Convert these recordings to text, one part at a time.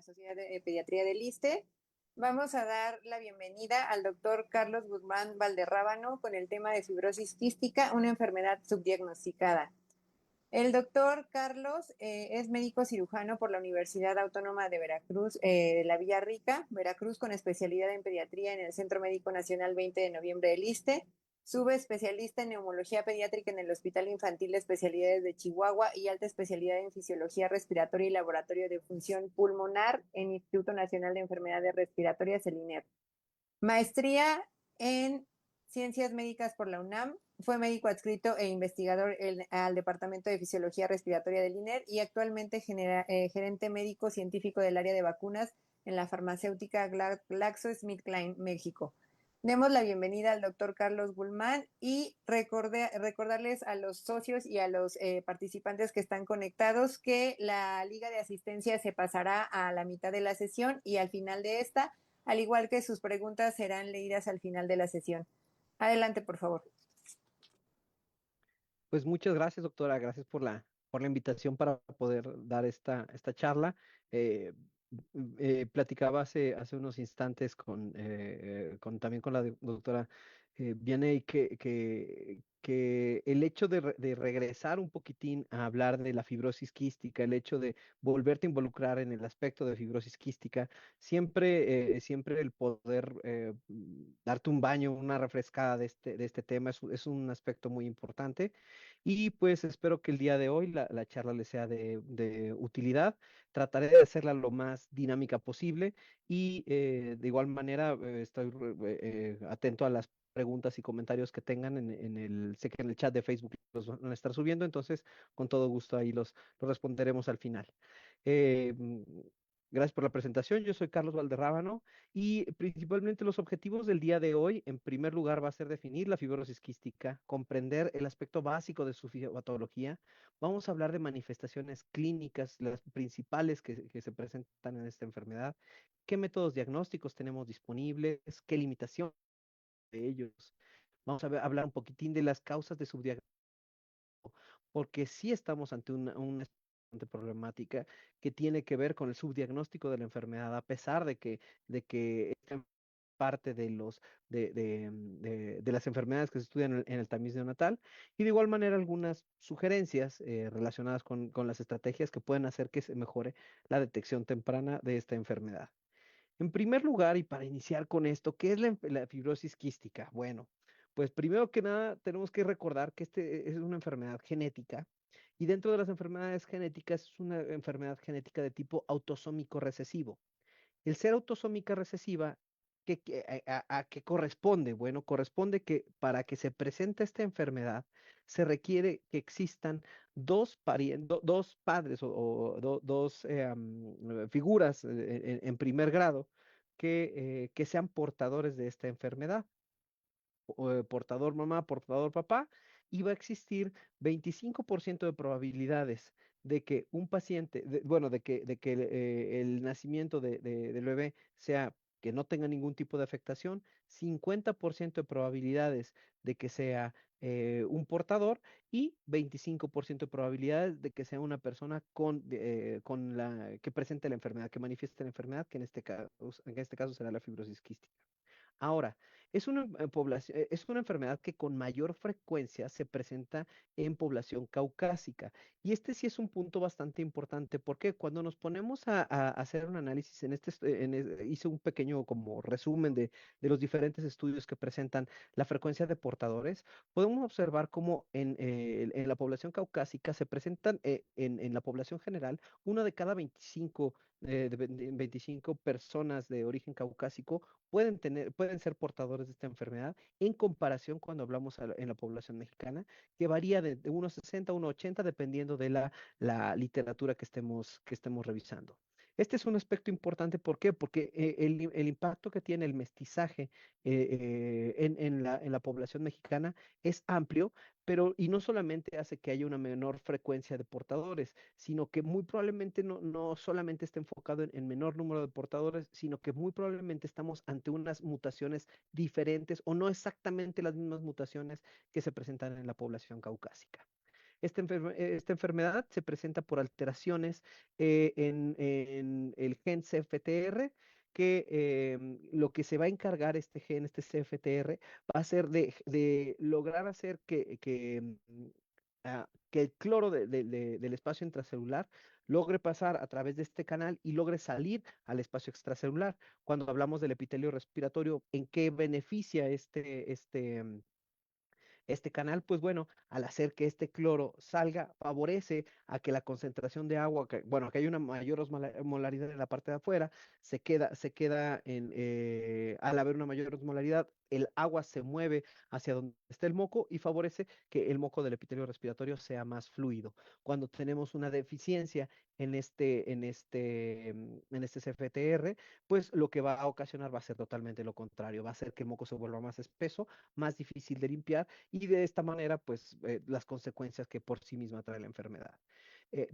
la Sociedad de Pediatría del ISSSTE. Vamos a dar la bienvenida al doctor Carlos Guzmán Valderrábano con el tema de fibrosis quística, una enfermedad subdiagnosticada. El doctor Carlos es médico cirujano por la Universidad Autónoma de Veracruz, de la Villa Rica, Veracruz, con especialidad en pediatría en el Centro Médico Nacional 20 de Noviembre del ISSSTE, subespecialista en neumología pediátrica en el Hospital Infantil de Especialidades de Chihuahua y alta especialidad en fisiología respiratoria y laboratorio de función pulmonar en Instituto Nacional de Enfermedades Respiratorias, el INER. Maestría en Ciencias Médicas por la UNAM. Fue médico adscrito e investigador al Departamento de Fisiología Respiratoria del INER y actualmente gerente médico científico del área de vacunas en la farmacéutica GlaxoSmithKline, México. Demos la bienvenida al doctor Carlos Guzmán y recordarles a los socios y a los participantes que están conectados que la liga de asistencia se pasará a la mitad de la sesión y al final de esta, al igual que sus preguntas, serán leídas al final de la sesión. Adelante, por favor. Pues muchas gracias, doctora. Gracias por la invitación para poder dar esta charla. Eh, Platicaba hace unos instantes también con la doctora Vianey que el hecho de regresar un poquitín a hablar de la fibrosis quística, el hecho de volverte a involucrar en el aspecto de fibrosis quística, siempre el poder darte un baño, una refrescada de este tema es un aspecto muy importante. Y pues espero que el día de hoy la charla les sea de utilidad. Trataré de hacerla lo más dinámica posible y de igual manera estoy atento a las preguntas y comentarios que tengan sé que en el chat de Facebook los van a estar subiendo, entonces con todo gusto ahí los responderemos al final. Eh, mm, Gracias por la presentación. Yo soy Carlos Valderrábano y principalmente los objetivos del día de hoy, en primer lugar, va a ser definir la fibrosis quística, comprender el aspecto básico de su patología. Vamos a hablar de manifestaciones clínicas, las principales que se presentan en esta enfermedad, qué métodos diagnósticos tenemos disponibles, qué limitaciones de ellos. Vamos a hablar un poquitín de las causas de subdiagnóstico, porque sí estamos ante una problemática que tiene que ver con el subdiagnóstico de la enfermedad, a pesar de que esta parte de las enfermedades que se estudian en el tamiz neonatal, y de igual manera algunas sugerencias relacionadas con las estrategias que pueden hacer que se mejore la detección temprana de esta enfermedad. En primer lugar, y para iniciar con esto, ¿qué es la fibrosis quística? Bueno, pues primero que nada tenemos que recordar que este es una enfermedad genética y dentro de las enfermedades genéticas es una enfermedad genética de tipo autosómico recesivo. El ser autosómica recesiva, ¿a qué corresponde? Bueno, corresponde que para que se presente esta enfermedad se requiere que existan dos padres o dos figuras en primer grado que sean portadores de esta enfermedad, portador mamá, portador papá, y va a existir 25% de probabilidades de que un paciente, bueno, de que el nacimiento del bebé sea que no tenga ningún tipo de afectación, 50% de probabilidades de que sea un portador y 25% de probabilidades de que sea una persona que presente la enfermedad, que manifieste la enfermedad, que en este caso será la fibrosis quística. Ahora, es una enfermedad que con mayor frecuencia se presenta en población caucásica. Y este sí es un punto bastante importante, porque cuando nos ponemos a hacer un análisis hice un pequeño como resumen de los diferentes estudios que presentan la frecuencia de portadores, podemos observar cómo en la población caucásica se presentan en la población general, uno de cada 25 personas de origen caucásico pueden ser portadores de esta enfermedad en comparación cuando hablamos en la población mexicana, que varía de unos 60 a unos 80 dependiendo de la literatura que estemos revisando. Este es un aspecto importante, ¿por qué? Porque el impacto que tiene el mestizaje en la población mexicana es amplio, pero y no solamente hace que haya una menor frecuencia de portadores, sino que muy probablemente no solamente está enfocado en menor número de portadores, sino que muy probablemente estamos ante unas mutaciones diferentes o no exactamente las mismas mutaciones que se presentan en la población caucásica. Esta enfermedad se presenta por alteraciones en el gen CFTR, que lo que se va a encargar este gen, este CFTR, va a ser de lograr hacer que el cloro del espacio intracelular logre pasar a través de este canal y logre salir al espacio extracelular. Cuando hablamos del epitelio respiratorio, ¿en qué beneficia este canal? Pues bueno, al hacer que este cloro salga, favorece a que la concentración de agua, bueno, que hay una mayor osmolaridad en la parte de afuera, al haber una mayor osmolaridad, el agua se mueve hacia donde está el moco y favorece que el moco del epitelio respiratorio sea más fluido. Cuando tenemos una deficiencia en este CFTR, pues lo que va a ocasionar va a ser totalmente lo contrario, va a hacer que el moco se vuelva más espeso, más difícil de limpiar y de esta manera, pues, las consecuencias que por sí misma trae la enfermedad.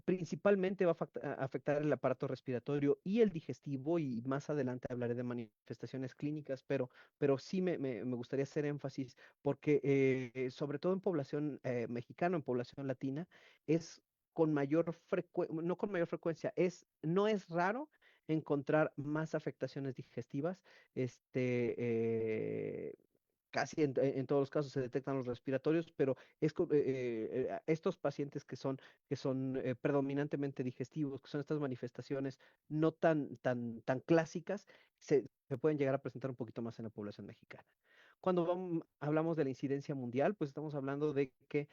Principalmente va a afectar el aparato respiratorio y el digestivo, y más adelante hablaré de manifestaciones clínicas, pero sí me gustaría hacer énfasis porque, sobre todo en población mexicana, en población latina, es con mayor frecuencia, no con mayor frecuencia, no es raro encontrar más afectaciones digestivas, este, eh, casi en todos los casos se detectan los respiratorios, pero estos pacientes que son predominantemente digestivos, que son estas manifestaciones no tan clásicas, se pueden llegar a presentar un poquito más en la población mexicana. Cuando hablamos de la incidencia mundial, pues estamos hablando de que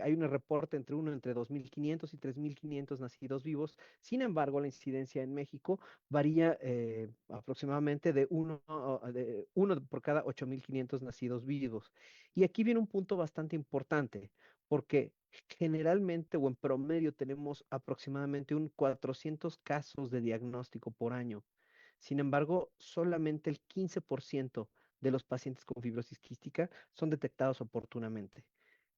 hay un reporte entre 2.500 y 3.500 nacidos vivos. Sin embargo, la incidencia en México varía aproximadamente de uno por cada 8.500 nacidos vivos. Y aquí viene un punto bastante importante, porque generalmente o en promedio tenemos aproximadamente 400 casos de diagnóstico por año. Sin embargo, solamente el 15% de los pacientes con fibrosis quística son detectados oportunamente.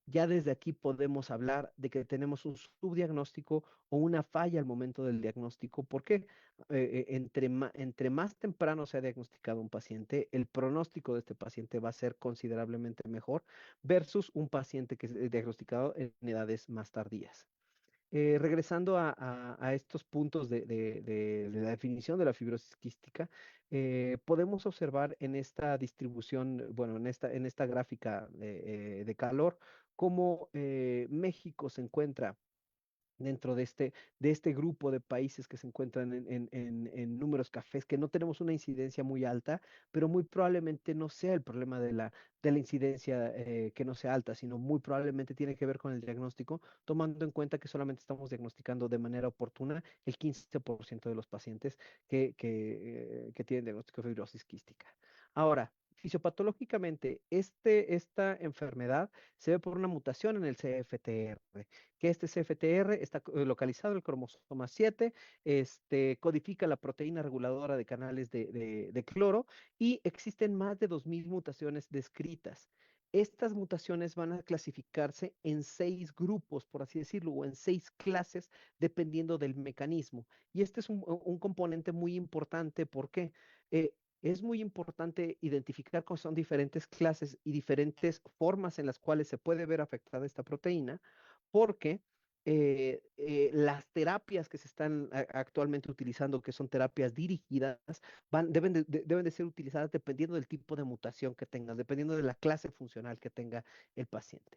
Ya desde aquí podemos hablar de que tenemos un subdiagnóstico o una falla al momento del diagnóstico, porque entre más temprano se ha diagnosticado un paciente, el pronóstico de este paciente va a ser considerablemente mejor versus un paciente que es diagnosticado en edades más tardías. Regresando a estos puntos de la definición de la fibrosis quística, podemos observar en esta distribución, bueno, en esta gráfica de calor, cómo México se encuentra dentro de este grupo de países que se encuentran en números cafés, que no tenemos una incidencia muy alta, pero muy probablemente no sea el problema de la incidencia que no sea alta, sino muy probablemente tiene que ver con el diagnóstico, tomando en cuenta que solamente estamos diagnosticando de manera oportuna el 15% de los pacientes que tienen diagnóstico de fibrosis quística. Ahora, fisiopatológicamente, esta enfermedad se ve por una mutación en el CFTR, que este CFTR está localizado en el cromosoma 7, codifica la proteína reguladora de canales de cloro, y existen más de 2.000 mutaciones descritas. Estas mutaciones van a clasificarse en 6 grupos, por así decirlo, o en 6 clases, dependiendo del mecanismo. Y este es un componente muy importante. ¿Por qué? Es muy importante identificar cómo son diferentes clases y diferentes formas en las cuales se puede ver afectada esta proteína, porque las terapias que se están actualmente utilizando, que son terapias dirigidas, deben de ser utilizadas dependiendo del tipo de mutación que tengas, dependiendo de la clase funcional que tenga el paciente.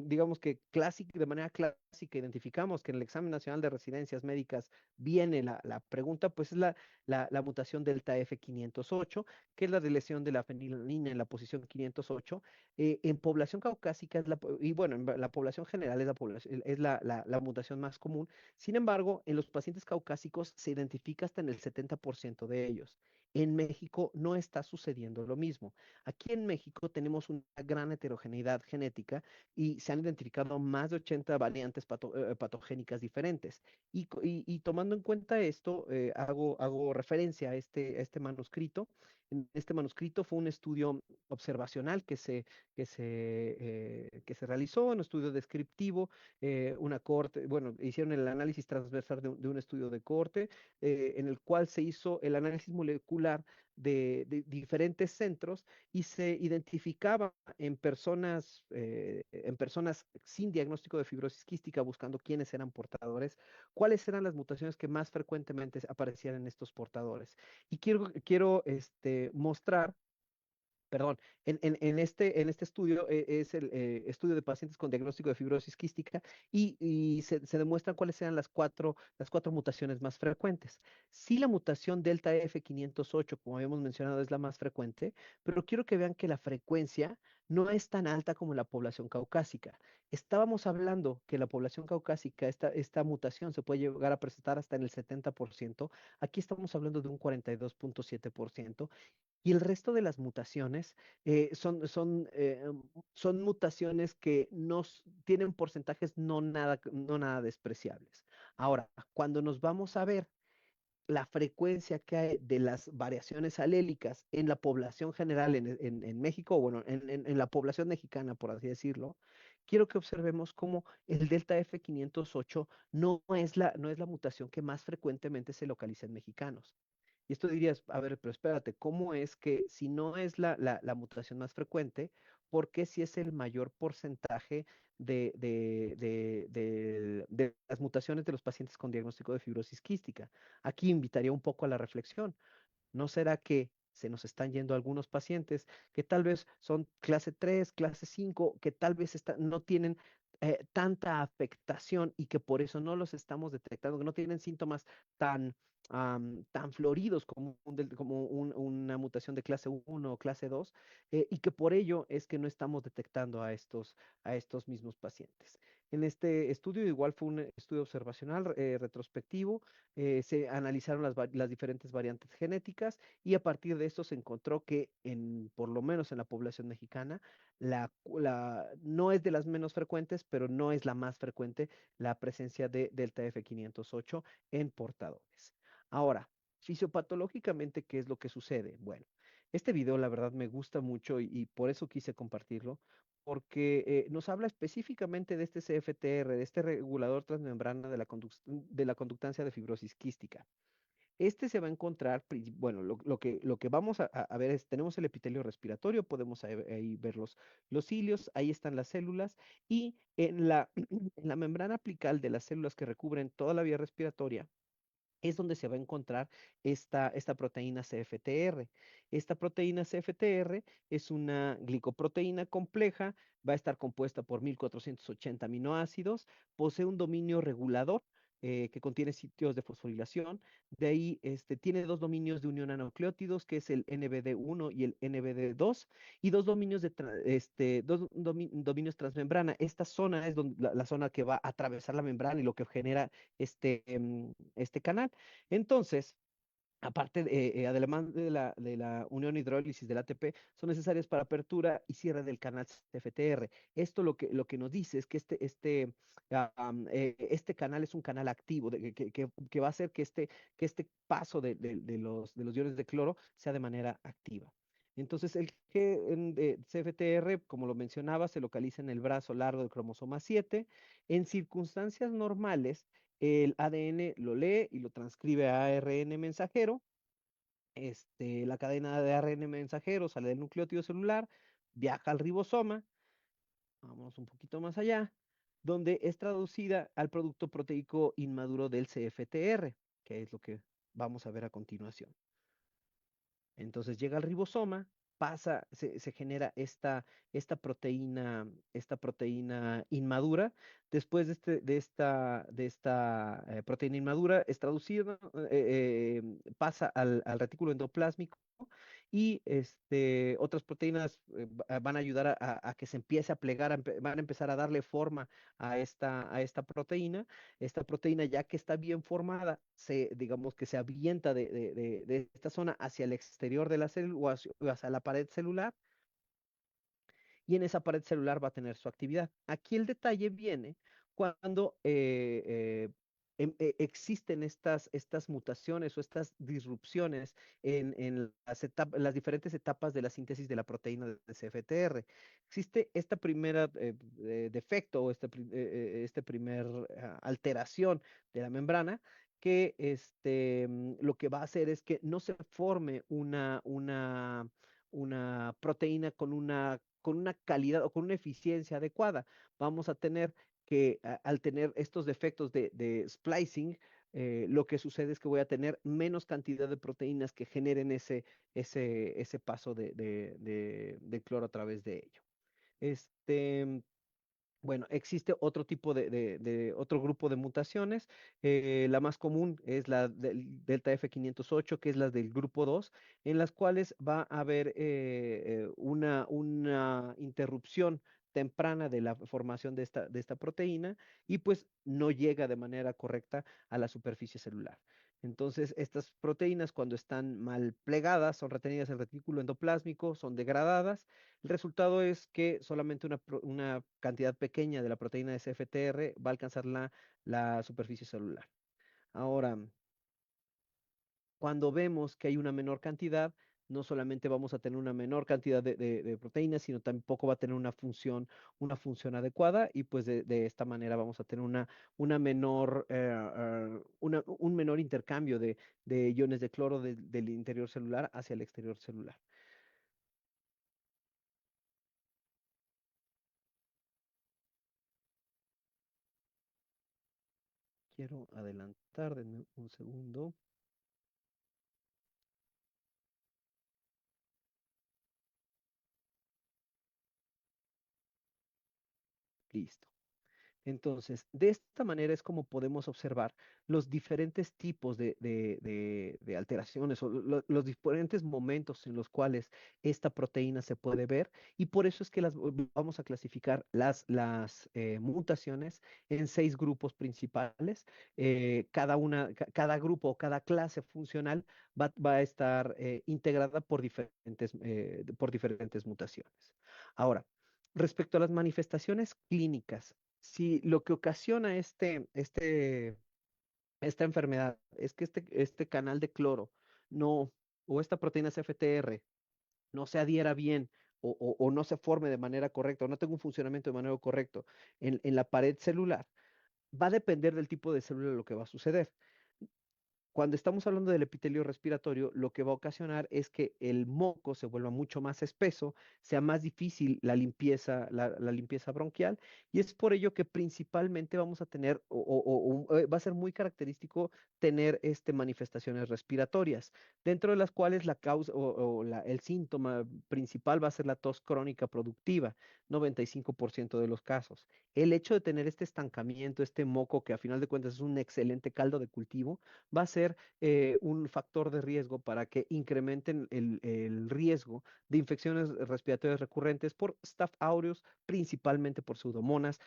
Digamos que de manera clásica identificamos que en el examen nacional de residencias médicas viene la pregunta, pues es la mutación delta F508, que es la de lesión de la fenilalanina en la posición 508. En población caucásica y bueno, en la población general es la mutación más común. Sin embargo, en los pacientes caucásicos se identifica hasta en el 70% de ellos. En México no está sucediendo lo mismo. Aquí en México tenemos una gran heterogeneidad genética y se han identificado más de 80 variantes patogénicas diferentes. Y tomando en cuenta esto, hago referencia a este manuscrito. En este manuscrito fue un estudio observacional que se realizó, un estudio descriptivo, una cohorte, bueno, hicieron el análisis transversal de un estudio de cohorte, en el cual se hizo el análisis molecular de diferentes centros y se identificaba en personas sin diagnóstico de fibrosis quística, buscando quiénes eran portadores, cuáles eran las mutaciones que más frecuentemente aparecían en estos portadores. Y quiero mostrar. Perdón, en este estudio es el estudio de pacientes con diagnóstico de fibrosis quística y se demuestran cuáles eran las cuatro mutaciones más frecuentes. Sí, la mutación delta F508, como habíamos mencionado, es la más frecuente, pero quiero que vean que la frecuencia no es tan alta como en la población caucásica. Estábamos hablando que la población caucásica, esta mutación se puede llegar a presentar hasta en el 70%. Aquí estamos hablando de un 42.7%. Y el resto de las mutaciones son mutaciones que tienen porcentajes no nada despreciables. Ahora, cuando nos vamos a ver la frecuencia que hay de las variaciones alélicas en la población general en México, o bueno, en la población mexicana, por así decirlo, quiero que observemos cómo el delta F508 no es la mutación que más frecuentemente se localiza en mexicanos. Y esto dirías, a ver, pero espérate, ¿cómo es que si no es la mutación más frecuente, por qué si es el mayor porcentaje de las mutaciones de los pacientes con diagnóstico de fibrosis quística? Aquí invitaría un poco a la reflexión. ¿No será que se nos están yendo algunos pacientes que tal vez son clase 3, clase 5, que tal vez no tienen tanta afectación y que por eso no los estamos detectando, que no tienen síntomas tan, tan floridos como, una mutación de clase 1 o clase 2, y que por ello es que no estamos detectando a estos mismos pacientes? En este estudio igual fue un estudio observacional retrospectivo. Se analizaron las diferentes variantes genéticas y a partir de esto se encontró que por lo menos en la población mexicana, no es de las menos frecuentes, pero no es la más frecuente la presencia de delta F508 en portadores. Ahora, fisiopatológicamente, ¿qué es lo que sucede? Bueno, este video la verdad me gusta mucho y por eso quise compartirlo, porque nos habla específicamente de este CFTR, de este regulador transmembrana de la conductancia de fibrosis quística. Este se va a encontrar, bueno, lo que vamos a ver es, tenemos el epitelio respiratorio, podemos ahí ver los cilios, ahí están las células, y en la membrana apical de las células que recubren toda la vía respiratoria, es donde se va a encontrar esta proteína CFTR. Esta proteína CFTR es una glicoproteína compleja, va a estar compuesta por 1480 aminoácidos, posee un dominio regulador que contiene sitios de fosforilación. De ahí tiene dos dominios de unión a nucleótidos, que es el NBD1 y el NBD2, y dos dominios transmembrana. Esta zona es la zona que va a atravesar la membrana y lo que genera este canal. Entonces, aparte, además de la unión hidrólisis del ATP, son necesarias para apertura y cierre del canal CFTR. Esto lo que nos dice es que este canal es un canal activo, que va a hacer que este paso de los iones de cloro sea de manera activa. Entonces, el G de CFTR, como lo mencionaba, se localiza en el brazo largo del cromosoma 7. En circunstancias normales, el ADN lo lee y lo transcribe a ARN mensajero. La cadena de ARN mensajero sale del nucleótido celular, viaja al ribosoma, vamos un poquito más allá, donde es traducida al producto proteico inmaduro del CFTR, que es lo que vamos a ver a continuación. Entonces llega al ribosoma, se genera esta proteína inmadura. Después de esta proteína inmadura es traducida, pasa al retículo endoplásmico y otras proteínas van a ayudar a que se empiece a plegar, van a empezar a darle forma a esta proteína. Esta proteína, ya que está bien formada, digamos que se avienta de esta zona hacia el exterior de la célula o hacia la pared celular, y en esa pared celular va a tener su actividad. Aquí el detalle viene cuando existen estas mutaciones o estas disrupciones en las diferentes etapas de la síntesis de la proteína de CFTR. Existe esta primera defecto o este primer alteración de la membrana que lo que va a hacer es que no se forme una proteína con una calidad o con una eficiencia adecuada. Vamos a tener que al tener estos defectos de splicing, lo que sucede es que voy a tener menos cantidad de proteínas que generen ese paso de cloro a través de ello. Este, bueno, existe otro tipo de otro grupo de mutaciones. La más común es la del delta F508, que es la del grupo 2, en las cuales va a haber una interrupción temprana de la formación de esta proteína y pues no llega de manera correcta a la superficie celular. Entonces, estas proteínas cuando están mal plegadas son retenidas en el retículo endoplásmico, son degradadas. El resultado es que solamente una cantidad pequeña de la proteína de CFTR va a alcanzar la superficie celular. Ahora, cuando vemos que hay una menor cantidad, no solamente vamos a tener una menor cantidad de proteínas, sino tampoco va a tener una función adecuada y pues de esta manera vamos a tener una menor, un menor intercambio de iones de cloro del interior celular hacia el exterior celular. Quiero adelantar, denme un segundo. Listo. Entonces, de esta manera es como podemos observar los diferentes tipos de alteraciones o los diferentes momentos en los cuales esta proteína se puede ver y por eso es que vamos a clasificar las mutaciones en 6 grupos principales. Cada grupo o cada clase funcional va a estar integrada por diferentes mutaciones. Ahora, respecto a las manifestaciones clínicas, si lo que ocasiona esta enfermedad es que este canal de cloro no, o esta proteína CFTR no se adhiera bien o no se forme de manera correcta o no tenga un funcionamiento de manera correcto en la pared celular, va a depender del tipo de célula lo que va a suceder. Cuando estamos hablando del epitelio respiratorio, lo que va a ocasionar es que el moco se vuelva mucho más espeso, sea más difícil la limpieza bronquial, y es por ello que principalmente vamos a tener, va a ser muy característico tener manifestaciones respiratorias, dentro de las cuales la causa el síntoma principal va a ser la tos crónica productiva, 95% de los casos. El hecho de tener este estancamiento, este moco, que a final de cuentas es un excelente caldo de cultivo, va a ser un factor de riesgo para que incrementen el riesgo de infecciones respiratorias recurrentes por Staph aureus, principalmente por pseudomonas.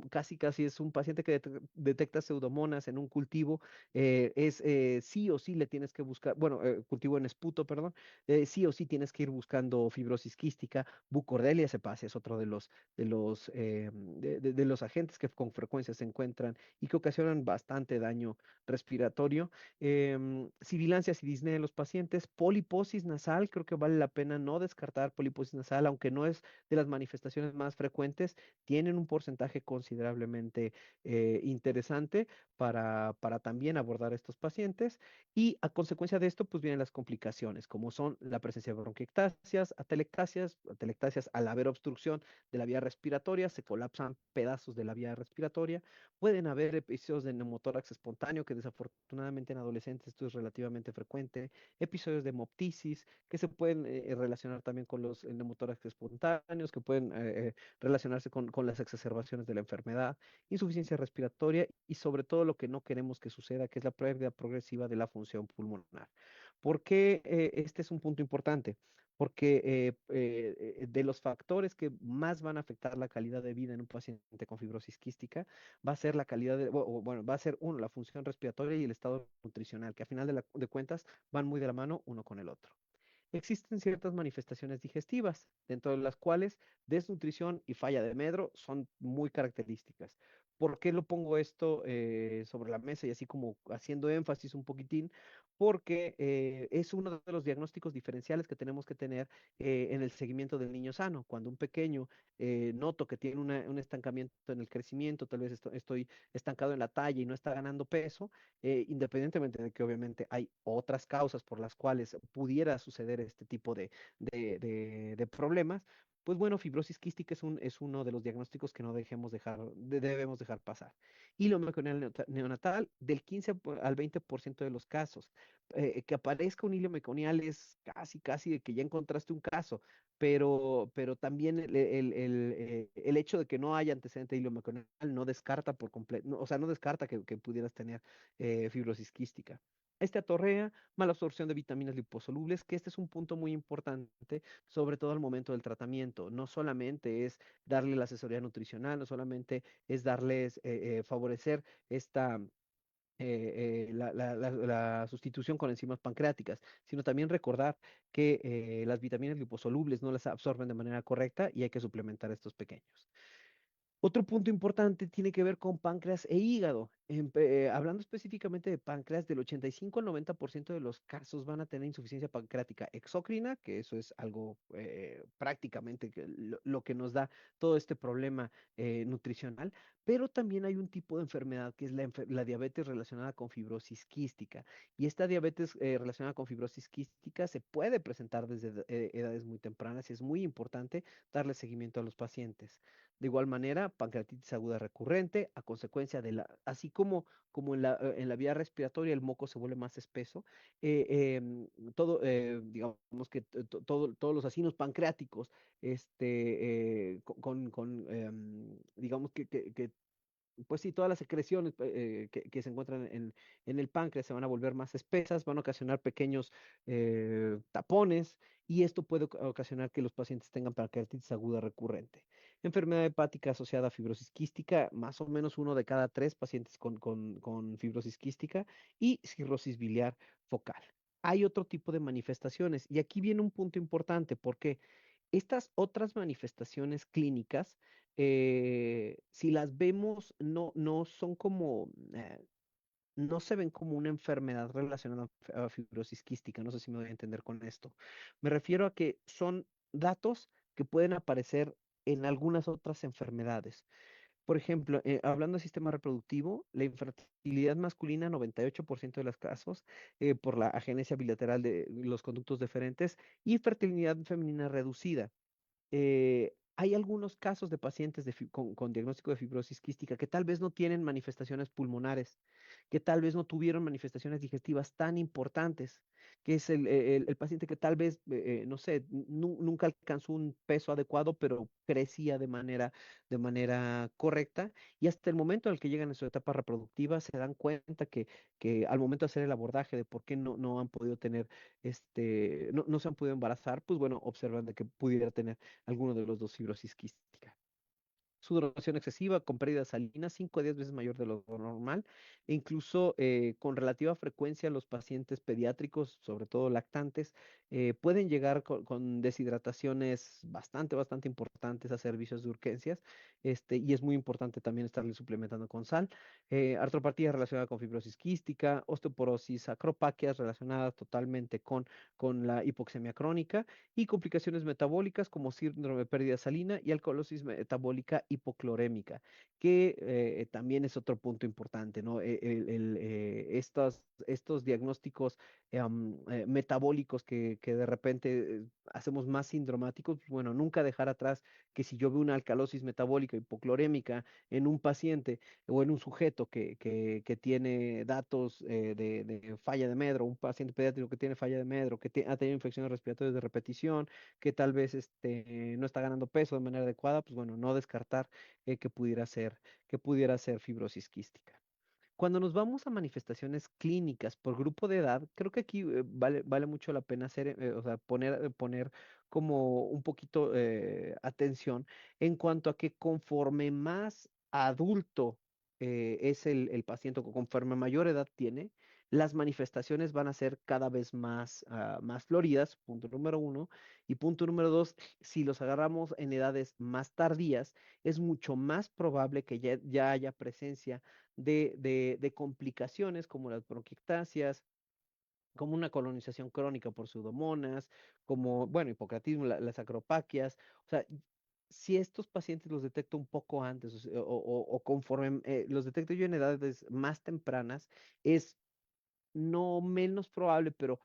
Casi casi es un paciente que detecta pseudomonas en un cultivo, sí o sí le tienes que buscar, bueno, cultivo en esputo, perdón, sí o sí tienes que ir buscando fibrosis quística. Bucordelia cepacia es otro de los agentes que con frecuencia se encuentran y que ocasionan bastante daño respiratorio. Sibilancias y disnea en los pacientes, poliposis nasal, creo que vale la pena no descartar poliposis nasal, aunque no es de las manifestaciones más frecuentes, tienen un porcentaje considerablemente interesante para también abordar a estos pacientes y a consecuencia de esto pues vienen las complicaciones, como son la presencia de bronquiectasias, atelectasias al haber obstrucción de la vía respiratoria, se colapsan pedazos de la vía respiratoria. Pueden haber episodios de neumotórax espontáneo, que desafortunadamente en adolescentes esto es relativamente frecuente, episodios de hemoptisis, que se pueden relacionar también con los neumotórax espontáneos, que pueden relacionarse con las exacerbaciones de la enfermedad, insuficiencia respiratoria y sobre todo lo que no queremos que suceda, que es la pérdida progresiva de la función pulmonar. ¿Por qué este es un punto importante? Porque de los factores que más van a afectar la calidad de vida en un paciente con fibrosis quística, va a ser la calidad bueno, va a ser uno, la función respiratoria y el estado nutricional, que a final de cuentas van muy de la mano uno con el otro. Existen ciertas manifestaciones digestivas, dentro de las cuales desnutrición y falla de medro son muy características. ¿Por qué lo pongo esto sobre la mesa y así como haciendo énfasis un poquitín? Porque es uno de los diagnósticos diferenciales que tenemos que tener en el seguimiento del niño sano. Cuando un pequeño noto que tiene un estancamiento en el crecimiento, tal vez estoy estancado en la talla y no está ganando peso, independientemente de que obviamente hay otras causas por las cuales pudiera suceder este tipo de problemas, pues bueno, fibrosis quística es uno de los diagnósticos que no debemos dejar pasar. Hilo neonatal, del 15 al 20% de los casos. Que aparezca un hilo meconial es casi de que ya encontraste un caso, pero también el hecho de que no haya antecedente de hilo meconial no descarta por completo, o sea, no descarta que pudieras tener fibrosis quística. Este atorrea, mala absorción de vitaminas liposolubles, que este es un punto muy importante sobre todo al momento del tratamiento. No solamente es darle la asesoría nutricional, no solamente es darles, favorecer esta... la sustitución con enzimas pancreáticas, sino también recordar que las vitaminas liposolubles no las absorben de manera correcta y hay que suplementar a estos pequeños. Otro punto importante tiene que ver con páncreas e hígado. Hablando específicamente de páncreas, del 85 al 90% de los casos van a tener insuficiencia pancreática exócrina, que eso es algo prácticamente lo que nos da todo este problema nutricional, pero también hay un tipo de enfermedad que es la diabetes relacionada con fibrosis quística. Y esta diabetes relacionada con fibrosis quística se puede presentar desde edades muy tempranas y es muy importante darle seguimiento a los pacientes. De igual manera, pancreatitis aguda recurrente, a consecuencia así como en la vía respiratoria el moco se vuelve más espeso, digamos que todos los acinos pancreáticos, digamos que pues sí, todas las secreciones que se encuentran en el páncreas se van a volver más espesas, van a ocasionar pequeños tapones y esto puede ocasionar que los pacientes tengan pancreatitis aguda recurrente. Enfermedad hepática asociada a fibrosis quística, más o menos uno de cada tres pacientes con fibrosis quística y cirrosis biliar focal. Hay otro tipo de manifestaciones y aquí viene un punto importante porque estas otras manifestaciones clínicas, si las vemos, no son como, no se ven como una enfermedad relacionada a fibrosis quística. No sé si me voy a entender con esto. Me refiero a que son datos que pueden aparecer en algunas otras enfermedades. Por ejemplo, hablando de sistema reproductivo, la infertilidad masculina, 98% de los casos, por la agenesia bilateral de los conductos deferentes, y fertilidad femenina reducida. Hay algunos casos de pacientes con diagnóstico de fibrosis quística que tal vez no tienen manifestaciones pulmonares, que tal vez no tuvieron manifestaciones digestivas tan importantes, que es el paciente que tal vez, no sé, nunca alcanzó un peso adecuado, pero crecía de manera correcta y hasta el momento en el que llegan a su etapa reproductiva se dan cuenta que al momento de hacer el abordaje de por qué no han podido tener, no se han podido embarazar, pues bueno, observan de que pudiera tener alguno de los dos fibrosis quística. Sudoración excesiva con pérdida salina 5 a 10 veces mayor de lo normal, e incluso con relativa frecuencia los pacientes pediátricos, sobre todo lactantes, pueden llegar con deshidrataciones bastante importantes a servicios de urgencias, y es muy importante también estarle suplementando con sal. Artropatía relacionada con fibrosis quística, osteoporosis, acropaquias relacionadas totalmente con la hipoxemia crónica y complicaciones metabólicas como síndrome de pérdida salina y alcalosis metabólica hipoclorémica, que también es otro punto importante, ¿no? Estos diagnósticos metabólicos que de repente hacemos más sindromáticos, pues, bueno, nunca dejar atrás que si yo veo una alcalosis metabólica hipoclorémica en un paciente o en un sujeto que tiene datos de falla de medro, un paciente pediátrico que tiene falla de medro, que ha tenido infecciones respiratorias de repetición, que tal vez no está ganando peso de manera adecuada, pues bueno, no descartar que pudiera ser fibrosis quística. Cuando nos vamos a manifestaciones clínicas por grupo de edad, creo que aquí vale mucho la pena o sea, poner como un poquito atención en cuanto a que conforme más adulto es el paciente, o conforme mayor edad tiene, las manifestaciones van a ser cada vez más, más floridas, punto número uno. Y punto número dos, si los agarramos en edades más tardías, es mucho más probable que ya haya presencia de complicaciones como las bronquiectasias, como una colonización crónica por pseudomonas, como, bueno, hipocratismo, las acropaquias. O sea, si estos pacientes los detecto un poco antes o conforme los detecto yo en edades más tempranas, es no menos probable, pero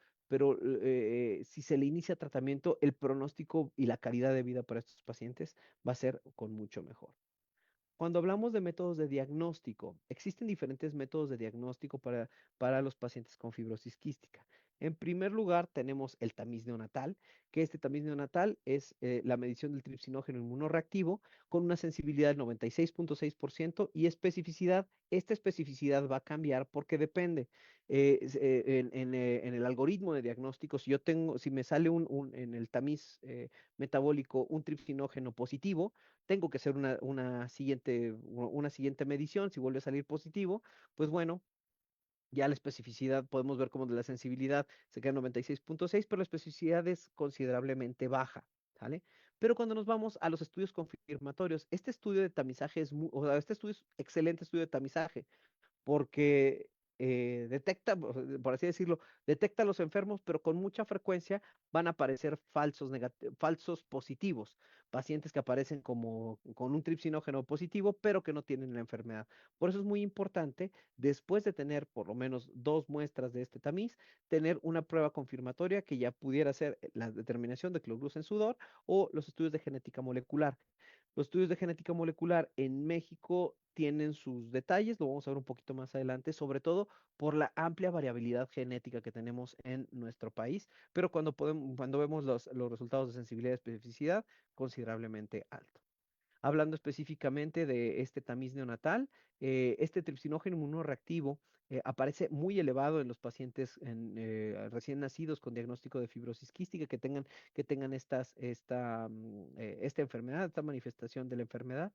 si se le inicia tratamiento, el pronóstico y la calidad de vida para estos pacientes va a ser con mucho mejor. Cuando hablamos de métodos de diagnóstico, existen diferentes métodos de diagnóstico para los pacientes con fibrosis quística. En primer lugar, tenemos el tamiz neonatal, que este tamiz neonatal es la medición del tripsinógeno inmunorreactivo con una sensibilidad del 96.6% y especificidad. Esta especificidad va a cambiar porque depende. En el algoritmo de diagnóstico, si me sale en el tamiz metabólico un tripsinógeno positivo, tengo que hacer una siguiente medición. Si vuelve a salir positivo, pues bueno, ya la especificidad, podemos ver como de la sensibilidad se queda en 96.6, pero la especificidad es considerablemente baja, ¿sale? Pero cuando nos vamos a los estudios confirmatorios, este estudio de tamizaje o sea, este estudio es excelente estudio de tamizaje, porque detecta, por así decirlo, detecta a los enfermos, pero con mucha frecuencia van a aparecer falsos positivos, pacientes que aparecen como con un tripsinógeno positivo, pero que no tienen la enfermedad. Por eso es muy importante, después de tener por lo menos dos muestras de este tamiz, tener una prueba confirmatoria que ya pudiera ser la determinación de cloruro en sudor o los estudios de genética molecular. Los estudios de genética molecular en México tienen sus detalles, lo vamos a ver un poquito más adelante, sobre todo por la amplia variabilidad genética que tenemos en nuestro país, pero cuando vemos los resultados de sensibilidad y especificidad, considerablemente alto. Hablando específicamente de este tamiz neonatal, este tripsinógeno inmunoreactivo aparece muy elevado en los pacientes recién nacidos con diagnóstico de fibrosis quística que tengan esta enfermedad, esta manifestación de la enfermedad.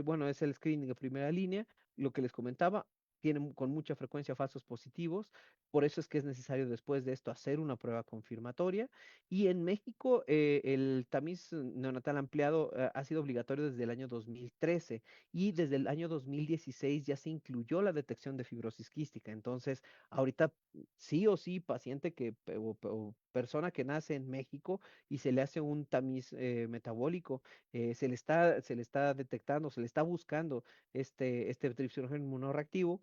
Bueno, es el screening de primera línea, lo que les comentaba. Tienen con mucha frecuencia falsos positivos, por eso es que es necesario después de esto hacer una prueba confirmatoria. Y en México, el tamiz neonatal ampliado ha sido obligatorio desde el año 2013 y desde el año 2016 ya se incluyó la detección de fibrosis quística. Entonces, ahorita sí o sí, paciente o persona que nace en México y se le hace un tamiz metabólico, se le está detectando, se le está buscando este tripsinógeno inmunorreactivo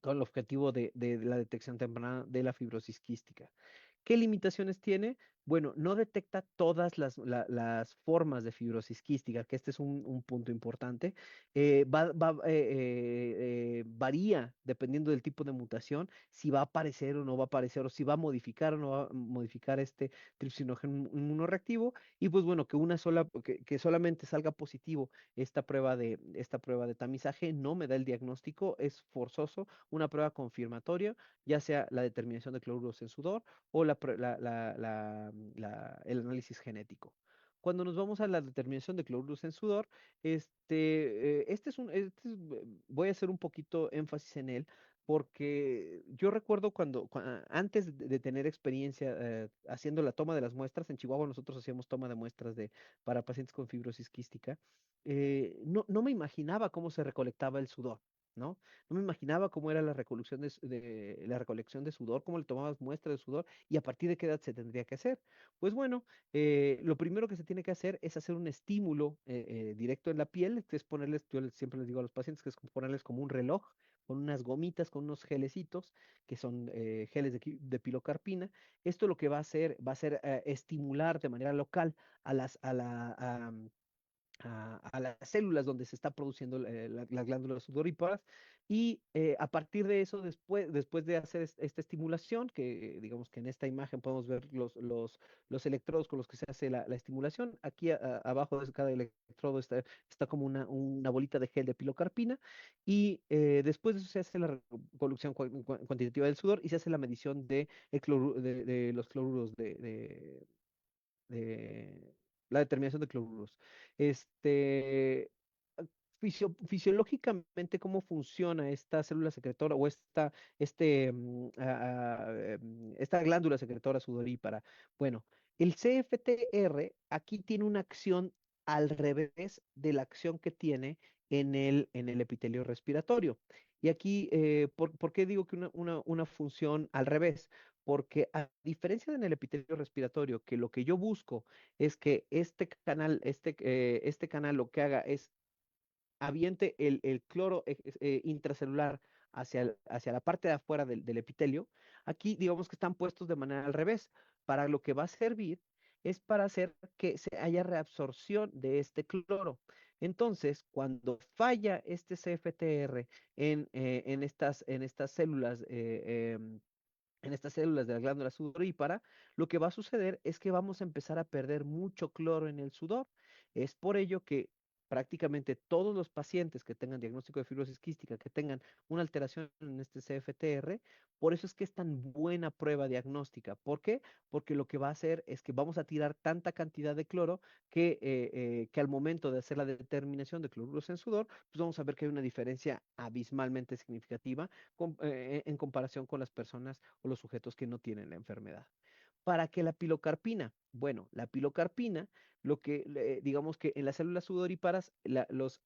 con el objetivo de la detección temprana de la fibrosis quística. ¿Qué limitaciones tiene? Bueno, no detecta todas las formas de fibrosis quística, que este es un punto importante. Varía dependiendo del tipo de mutación, si va a aparecer o no va a aparecer, o si va a modificar o no va a modificar este tripsinógeno inmunorreactivo. Y pues bueno, que solamente salga positivo esta prueba de tamizaje no me da el diagnóstico, es forzoso una prueba confirmatoria, ya sea la determinación de cloruros en sudor o el análisis genético. Cuando nos vamos a la determinación de cloruros en sudor, voy a hacer un poquito énfasis en él, porque yo recuerdo antes de tener experiencia haciendo la toma de las muestras, en Chihuahua nosotros hacíamos toma de muestras para pacientes con fibrosis quística, no me imaginaba cómo se recolectaba el sudor. ¿No? No me imaginaba cómo era la recolección de sudor, cómo le tomabas muestra de sudor y a partir de qué edad se tendría que hacer. Pues bueno, lo primero que se tiene que hacer es hacer un estímulo directo en la piel, que es siempre les digo a los pacientes que es ponerles como un reloj con unas gomitas, con unos gelecitos, que son geles de pilocarpina. Esto lo que va a ser estimular de manera local a las células donde se está produciendo las glándulas sudoríparas y a partir de eso, después de hacer esta estimulación, que digamos que en esta imagen podemos ver los electrodos con los que se hace la estimulación, aquí abajo de cada electrodo está como una bolita de gel de pilocarpina y después de eso se hace la recolección cuantitativa del sudor y se hace la medición de los cloruros de la determinación de cloruros. Este, fisiológicamente, ¿cómo funciona esta célula secretora o esta glándula secretora sudorípara? Bueno, el CFTR aquí tiene una acción al revés de la acción que tiene en el epitelio respiratorio. Y aquí, ¿por qué digo que una función al revés? Porque a diferencia de en el epitelio respiratorio, que lo que yo busco es que este canal lo que haga es aviente el cloro intracelular hacia la parte de afuera del epitelio. Aquí digamos que están puestos de manera al revés. Para lo que va a servir es para hacer que se haya reabsorción de este cloro. Entonces, cuando falla este CFTR en estas células, en estas células de la glándula sudorípara, lo que va a suceder es que vamos a empezar a perder mucho cloro en el sudor. Es por ello que prácticamente todos los pacientes que tengan diagnóstico de fibrosis quística, que tengan una alteración en este CFTR, por eso es que es tan buena prueba diagnóstica. ¿Por qué? Porque lo que va a hacer es que vamos a tirar tanta cantidad de cloro que al momento de hacer la determinación de cloruros en sudor, pues vamos a ver que hay una diferencia abismalmente significativa en comparación con las personas o los sujetos que no tienen la enfermedad. ¿Para qué la pilocarpina? Bueno, la pilocarpina, digamos que en las células sudoríparas, los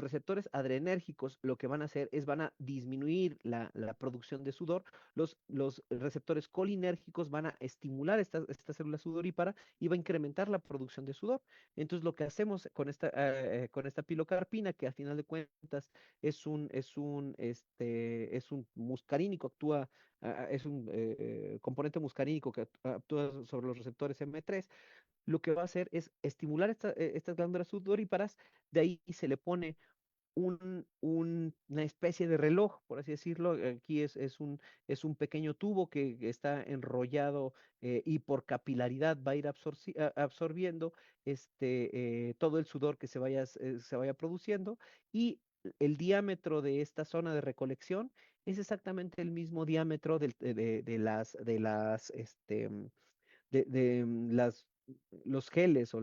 receptores adrenérgicos lo que van a hacer es van a disminuir la producción de sudor. Los receptores colinérgicos van a estimular esta célula sudorípara y va a incrementar la producción de sudor. Entonces, lo que hacemos con esta pilocarpina, que a final de cuentas es un muscarínico, es un componente muscarínico que actúa sobre los receptores M3, lo que va a hacer es estimular estas glándulas sudoríparas, de ahí se le pone una especie de reloj, por así decirlo. Aquí es un pequeño tubo que está enrollado y por capilaridad va a ir absorbiendo todo el sudor que se vaya produciendo, y el diámetro de esta zona de recolección es exactamente el mismo diámetro de los geles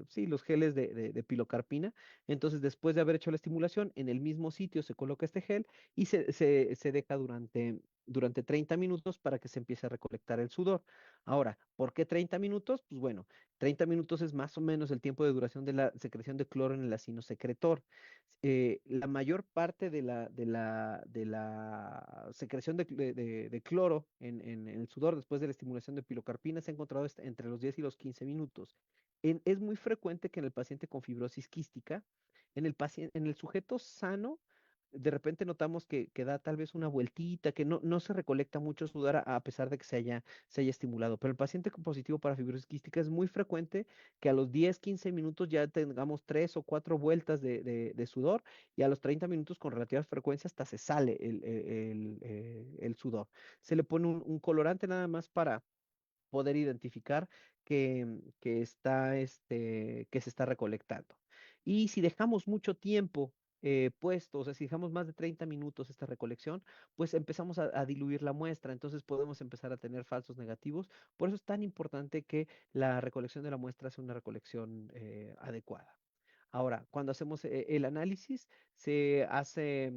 sí, los geles de pilocarpina. Entonces, después de haber hecho la estimulación, en el mismo sitio se coloca este gel y se deja durante 30 minutos para que se empiece a recolectar el sudor. Ahora, ¿por qué 30 minutos? Pues bueno, 30 minutos es más o menos el tiempo de duración de la secreción de cloro en el acino secretor. La mayor parte de la secreción de cloro en el sudor después de la estimulación de pilocarpina se ha encontrado entre los 10 y los 15 minutos. Es muy frecuente que en el paciente con fibrosis quística, en el sujeto sano, de repente notamos que da tal vez una vueltita, que no se recolecta mucho sudor a pesar de que se haya estimulado. Pero el paciente con positivo para fibrosis quística es muy frecuente que a los 10, 15 minutos ya tengamos 3 o 4 vueltas de sudor, y a los 30 minutos con relativa frecuencia hasta se sale el sudor. Se le pone un colorante nada más para poder identificar que se está recolectando. Y si dejamos mucho tiempo puesto, o sea, si dejamos más de 30 minutos esta recolección, pues empezamos a diluir la muestra, entonces podemos empezar a tener falsos negativos. Por eso es tan importante que la recolección de la muestra sea una recolección adecuada. Ahora, cuando hacemos el análisis, se hace,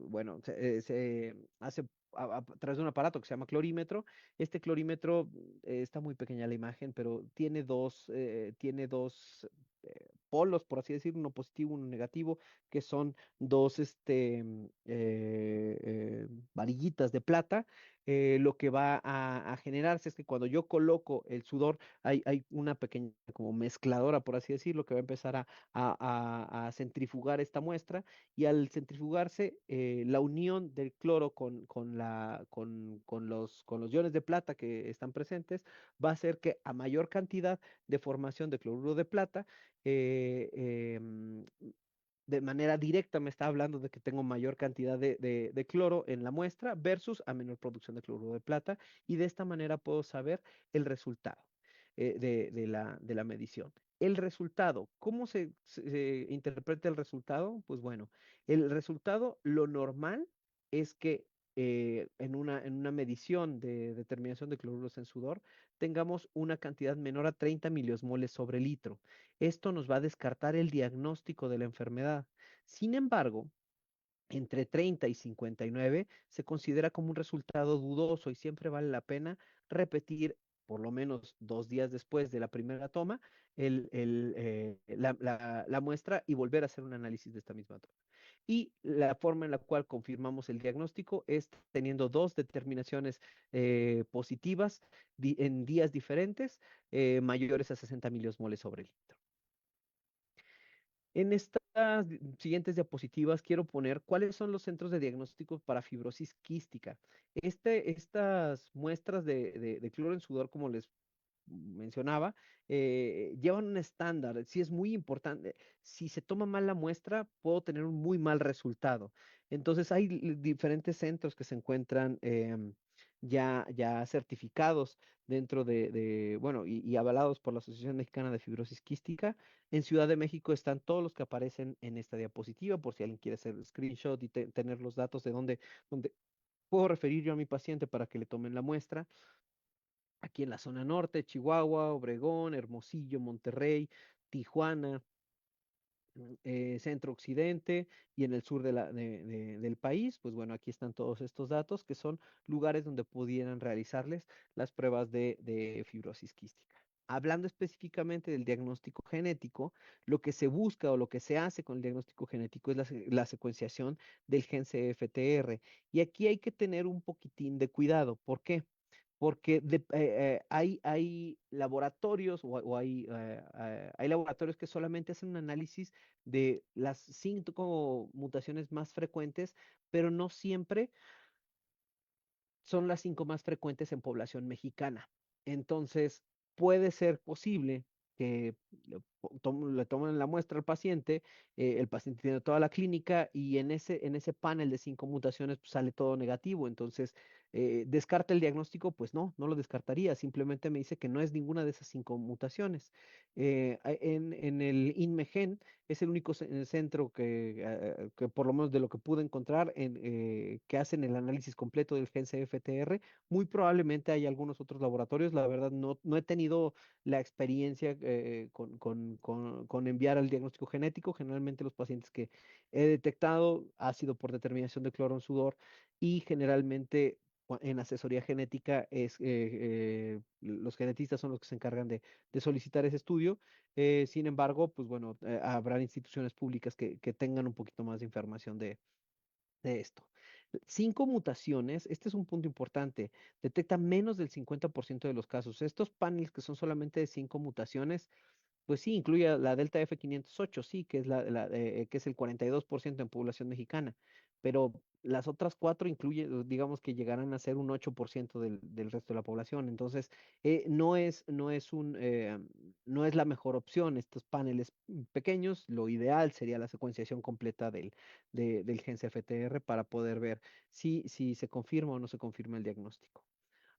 bueno, se hace a través de un aparato que se llama clorímetro. Este clorímetro, está muy pequeña la imagen, pero tiene dos polos, por así decirlo, uno positivo, uno negativo, que son dos varillitas de plata. Lo que va a generarse es que cuando yo coloco el sudor, hay una pequeña como mezcladora, por así decirlo, que va a empezar a centrifugar esta muestra, y al centrifugarse, la unión del cloro con los iones de plata que están presentes va a hacer que a mayor cantidad de formación de cloruro de plata, eh, em, de manera directa me está hablando de que tengo mayor cantidad de cloro en la muestra versus a menor producción de cloruro de plata, y de esta manera puedo saber el resultado de la medición. El resultado, ¿cómo se interpreta el resultado? Pues bueno, el resultado, lo normal es que en una medición de determinación de cloruros en sudor, tengamos una cantidad menor a 30 miliosmoles sobre litro. Esto nos va a descartar el diagnóstico de la enfermedad. Sin embargo, entre 30 y 59 se considera como un resultado dudoso y siempre vale la pena repetir por lo menos 2 días después de la primera toma la muestra y volver a hacer un análisis de esta misma toma. Y la forma en la cual confirmamos el diagnóstico es teniendo dos determinaciones positivas en días diferentes mayores a 60 miliosmoles sobre litro. En estas siguientes diapositivas quiero poner cuáles son los centros de diagnóstico para fibrosis quística. Estas muestras de cloro en sudor, como les mencionaba, llevan un estándar. Sí es muy importante. Si se toma mal la muestra, puedo tener un muy mal resultado. Entonces hay diferentes centros que se encuentran ya certificados dentro bueno, y avalados por la Asociación Mexicana de Fibrosis Quística. En Ciudad de México están todos los que aparecen en esta diapositiva, por si alguien quiere hacer screenshot y tener los datos de dónde puedo referir yo a mi paciente para que le tomen la muestra. Aquí en la zona norte, Chihuahua, Obregón, Hermosillo, Monterrey, Tijuana, centro occidente y en el sur del país, pues bueno, aquí están todos estos datos que son lugares donde pudieran realizarles las pruebas de fibrosis quística. Hablando específicamente del diagnóstico genético, lo que se busca o lo que se hace con el diagnóstico genético es la secuenciación del gen CFTR. Y aquí hay que tener un poquitín de cuidado. ¿Por qué? Porque hay laboratorios o hay laboratorios que solamente hacen un análisis de las 5 mutaciones más frecuentes, pero no siempre son las 5 más frecuentes en población mexicana. Entonces, puede ser posible que le tomen la muestra al paciente, el paciente tiene toda la clínica y en ese panel de 5 mutaciones pues, sale todo negativo. Entonces, ¿descarta el diagnóstico? Pues no lo descartaría, simplemente me dice que no es ninguna de esas 5 mutaciones. En el INMEGEN es el único centro que por lo menos de lo que pude encontrar, que hacen el análisis completo del gen CFTR. Muy probablemente hay algunos otros laboratorios. La verdad, no he tenido la experiencia con enviar el diagnóstico genético. Generalmente los pacientes que he detectado ha sido por determinación de cloro en sudor y generalmente en asesoría genética los genetistas son los que se encargan de solicitar ese estudio. Sin embargo, pues bueno, habrá instituciones públicas que tengan un poquito más de información de esto. 5 mutaciones, este es un punto importante, detecta menos del 50% de los casos. Estos paneles que son solamente de 5 mutaciones, pues sí, incluye a la Delta F508, sí, que es, que es el 42% en población mexicana, pero las otras cuatro digamos que llegarán a ser un 8% del resto de la población. Entonces, no es la mejor opción estos paneles pequeños. Lo ideal sería la secuenciación completa del gen CFTR para poder ver si se confirma o no se confirma el diagnóstico.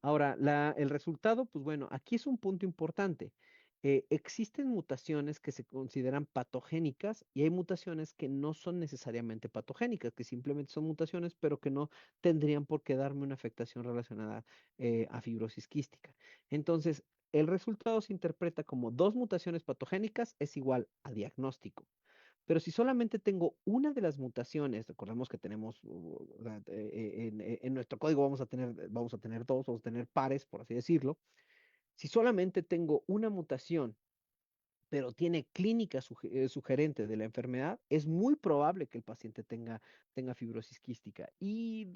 Ahora, el resultado, pues bueno, aquí es un punto importante. Existen mutaciones que se consideran patogénicas y hay mutaciones que no son necesariamente patogénicas, que simplemente son mutaciones, pero que no tendrían por qué darme una afectación relacionada a fibrosis quística. Entonces, el resultado se interpreta como 2 mutaciones patogénicas es igual a diagnóstico. Pero si solamente tengo una de las mutaciones, recordemos que tenemos, o sea, en nuestro código vamos a tener dos, vamos a tener pares, por así decirlo. Si solamente tengo una mutación pero tiene clínica sugerente de la enfermedad, es muy probable que el paciente tenga fibrosis quística. Y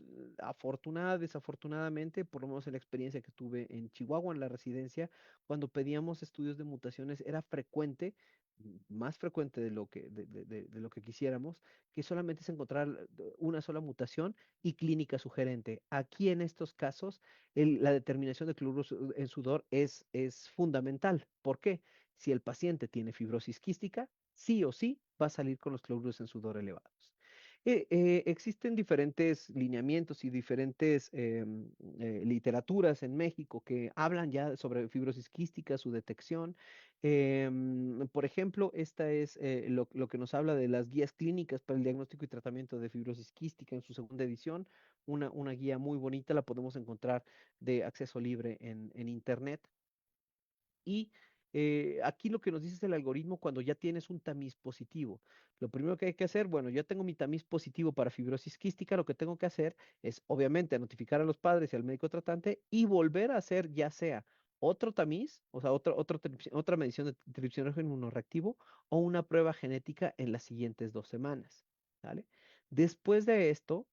desafortunadamente, por lo menos en la experiencia que tuve en Chihuahua en la residencia, cuando pedíamos estudios de mutaciones, era frecuente, más frecuente de lo que quisiéramos, que solamente se encontrara una sola mutación y clínica sugerente. Aquí en estos casos, la determinación de cloruro en sudor es fundamental. ¿Por qué? Si el paciente tiene fibrosis quística, sí o sí va a salir con los cloruros en sudor elevados. Existen diferentes lineamientos y diferentes literaturas en México que hablan ya sobre fibrosis quística, su detección. Por ejemplo, esta es lo que nos habla de las guías clínicas para el diagnóstico y tratamiento de fibrosis quística en su segunda edición. Una guía muy bonita, la podemos encontrar de acceso libre en Internet. Y aquí lo que nos dice es el algoritmo cuando ya tienes un tamiz positivo. Lo primero que hay que hacer, bueno, ya tengo mi tamiz positivo para fibrosis quística, lo que tengo que hacer es obviamente notificar a los padres y al médico tratante y volver a hacer ya sea otro tamiz, o sea, otra medición de tripsinógeno inmunorreactivo o una prueba genética en las siguientes 2 semanas, ¿vale? Después de esto,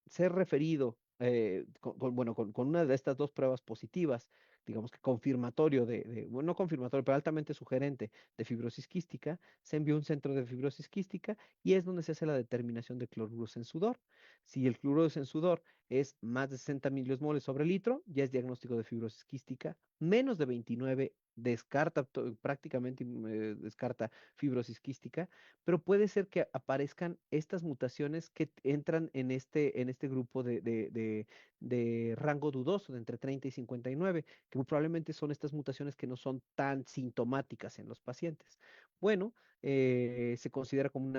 ser referido bueno, con una de estas dos pruebas positivas, digamos que confirmatorio bueno, no confirmatorio, pero altamente sugerente de fibrosis quística, se envía a un centro de fibrosis quística y es donde se hace la determinación de cloruros en sudor. Si el cloruro en sudor es más de 60 miliosmoles sobre litro, ya es diagnóstico de fibrosis quística, menos de 29 descarta, prácticamente descarta fibrosis quística, pero puede ser que aparezcan estas mutaciones que entran en este grupo de rango dudoso, de entre 30 y 59, que muy probablemente son estas mutaciones que no son tan sintomáticas en los pacientes. Bueno, se considera como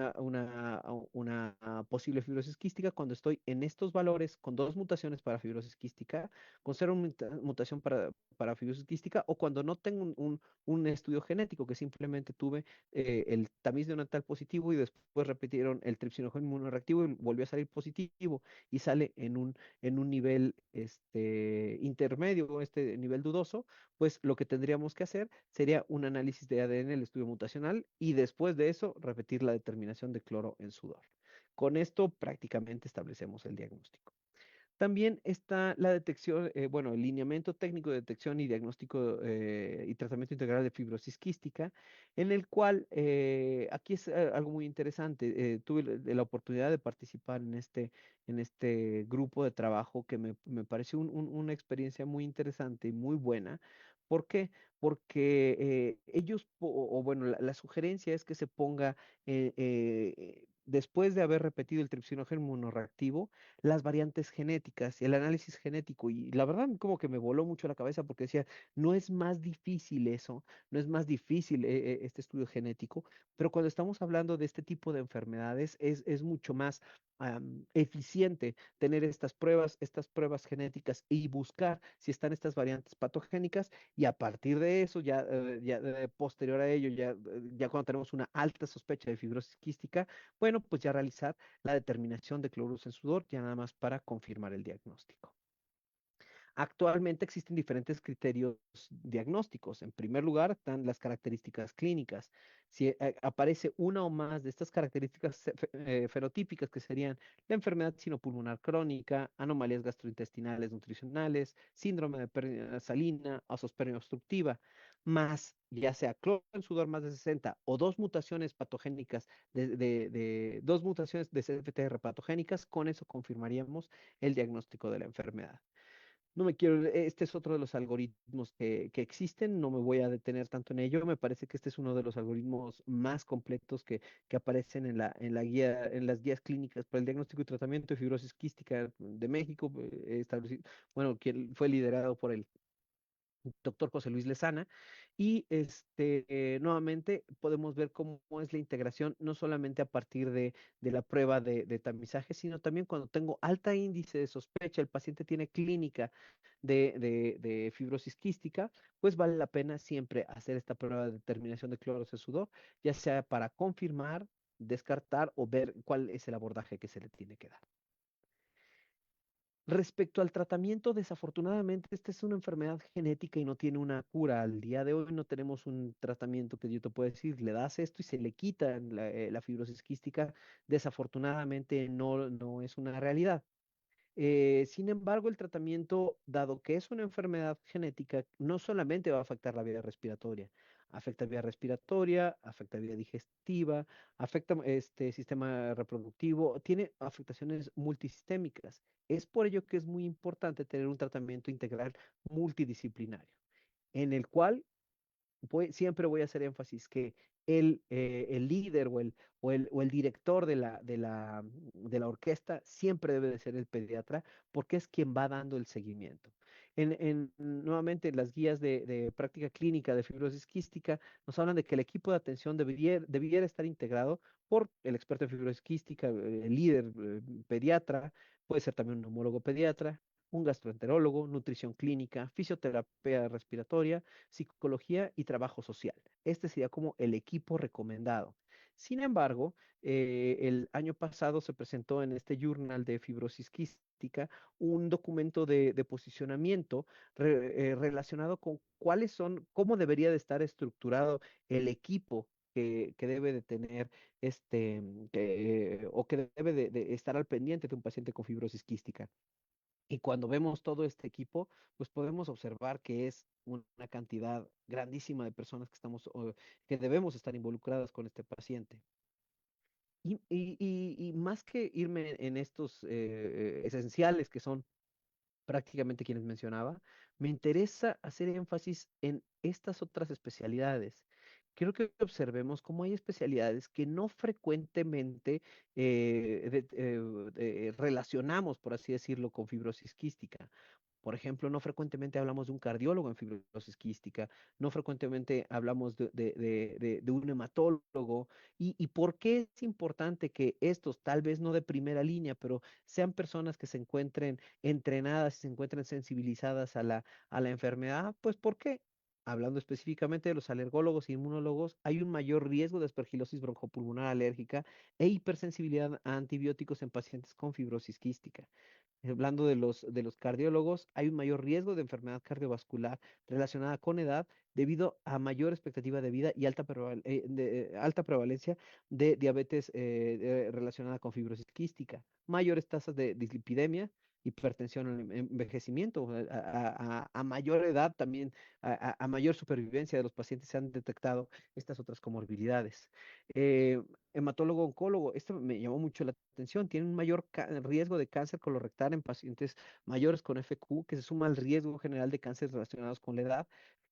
una posible fibrosis quística cuando estoy en estos valores con dos mutaciones para fibrosis quística, con cero mutación para fibrosis quística, o cuando no tengo un estudio genético que simplemente tuve el tamiz neonatal positivo y después repitieron el tripsinógeno inmunoreactivo y volvió a salir positivo y sale en un nivel intermedio, este nivel dudoso, pues lo que tendríamos que hacer sería un análisis de ADN, el estudio mutacional, y después de eso repetir la determinación de cloro en sudor. Con esto prácticamente establecemos el diagnóstico. También está la detección, bueno, el lineamiento técnico de detección y diagnóstico y tratamiento integral de fibrosis quística, en el cual aquí es algo muy interesante. Tuve la oportunidad de participar en este grupo de trabajo que me pareció una experiencia muy interesante y muy buena. ¿Por qué? Porque ellos, o bueno, la sugerencia es que se ponga, después de haber repetido el tripsinógeno monorreactivo, las variantes genéticas y el análisis genético. Y la verdad, como que me voló mucho la cabeza porque decía, no es más difícil eso, no es más difícil este estudio genético, pero cuando estamos hablando de este tipo de enfermedades, es mucho más eficiente tener estas pruebas genéticas y buscar si están estas variantes patogénicas y a partir de eso, posterior a ello, ya cuando tenemos una alta sospecha de fibrosis quística, bueno, pues ya realizar la determinación de cloruros en sudor, ya nada más para confirmar el diagnóstico. Actualmente existen diferentes criterios diagnósticos. En primer lugar, están las características clínicas. Si aparece una o más de estas características fenotípicas, que serían la enfermedad sinopulmonar crónica, anomalías gastrointestinales nutricionales, síndrome de pérdida salina, azoospermia obstructiva, más ya sea cloro en sudor más de 60 o dos mutaciones patogénicas dos mutaciones de CFTR patogénicas, con eso confirmaríamos el diagnóstico de la enfermedad. No me quiero, este es otro de los algoritmos que existen, no me voy a detener tanto en ello, me parece que este es uno de los algoritmos más completos que aparecen en la guía, en las guías clínicas para el diagnóstico y tratamiento de fibrosis quística de México, establecido, bueno, que fue liderado por el doctor José Luis Lezana, y nuevamente podemos ver cómo es la integración, no solamente a partir de la prueba de tamizaje, sino también cuando tengo alta índice de sospecha, el paciente tiene clínica de fibrosis quística, pues vale la pena siempre hacer esta prueba de determinación de cloros de sudor, ya sea para confirmar, descartar o ver cuál es el abordaje que se le tiene que dar. Respecto al tratamiento, desafortunadamente, esta es una enfermedad genética y no tiene una cura. Al día de hoy no tenemos un tratamiento que yo te pueda decir, le das esto y se le quita la fibrosis quística. Desafortunadamente no es una realidad. Sin embargo, el tratamiento, dado que es una enfermedad genética, no solamente va a afectar la vía respiratoria, afecta vía digestiva, afecta este sistema reproductivo, tiene afectaciones multisistémicas. Es por ello que es muy importante tener un tratamiento integral multidisciplinario, en el cual siempre voy a hacer énfasis que el líder o el director de la orquesta siempre debe de ser el pediatra porque es quien va dando el seguimiento. Nuevamente, las guías de práctica clínica de fibrosis quística nos hablan de que el equipo de atención debiera estar integrado por el experto en fibrosis quística, el líder pediatra, puede ser también un neumólogo pediatra, un gastroenterólogo, nutrición clínica, fisioterapia respiratoria, psicología y trabajo social. Este sería como el equipo recomendado. Sin embargo, el año pasado se presentó en este Journal de Fibrosis Quística un documento de posicionamiento relacionado con cómo debería de estar estructurado el equipo que debe de tener o que debe de estar al pendiente de un paciente con fibrosis quística. Y cuando vemos todo este equipo, pues podemos observar que es una cantidad grandísima de personas que debemos estar involucradas con este paciente. Y más que irme en estos esenciales que son prácticamente quienes mencionaba, me interesa hacer énfasis en estas otras especialidades. Quiero que observemos cómo hay especialidades que no frecuentemente relacionamos, por así decirlo, con fibrosis quística. Por ejemplo, no frecuentemente hablamos de un cardiólogo en fibrosis quística, no frecuentemente hablamos de un hematólogo. ¿Y por qué es importante que estos, tal vez no de primera línea, pero sean personas que se encuentren entrenadas y se encuentren sensibilizadas a la enfermedad? Pues porque, hablando específicamente de los alergólogos e inmunólogos, hay un mayor riesgo de aspergilosis broncopulmonar alérgica e hipersensibilidad a antibióticos en pacientes con fibrosis quística. Hablando de los cardiólogos, hay un mayor riesgo de enfermedad cardiovascular relacionada con edad debido a mayor expectativa de vida y alta prevalencia de diabetes relacionada con fibrosis quística, mayores tasas de dislipidemia, hipertensión al envejecimiento, a mayor edad también, a mayor supervivencia de los pacientes se han detectado estas otras comorbilidades. Eh, Hematólogo oncólogo, esto me llamó mucho la atención, tiene un mayor riesgo de cáncer colorectal en pacientes mayores con FQ, que se suma al riesgo general de cánceres relacionados con la edad,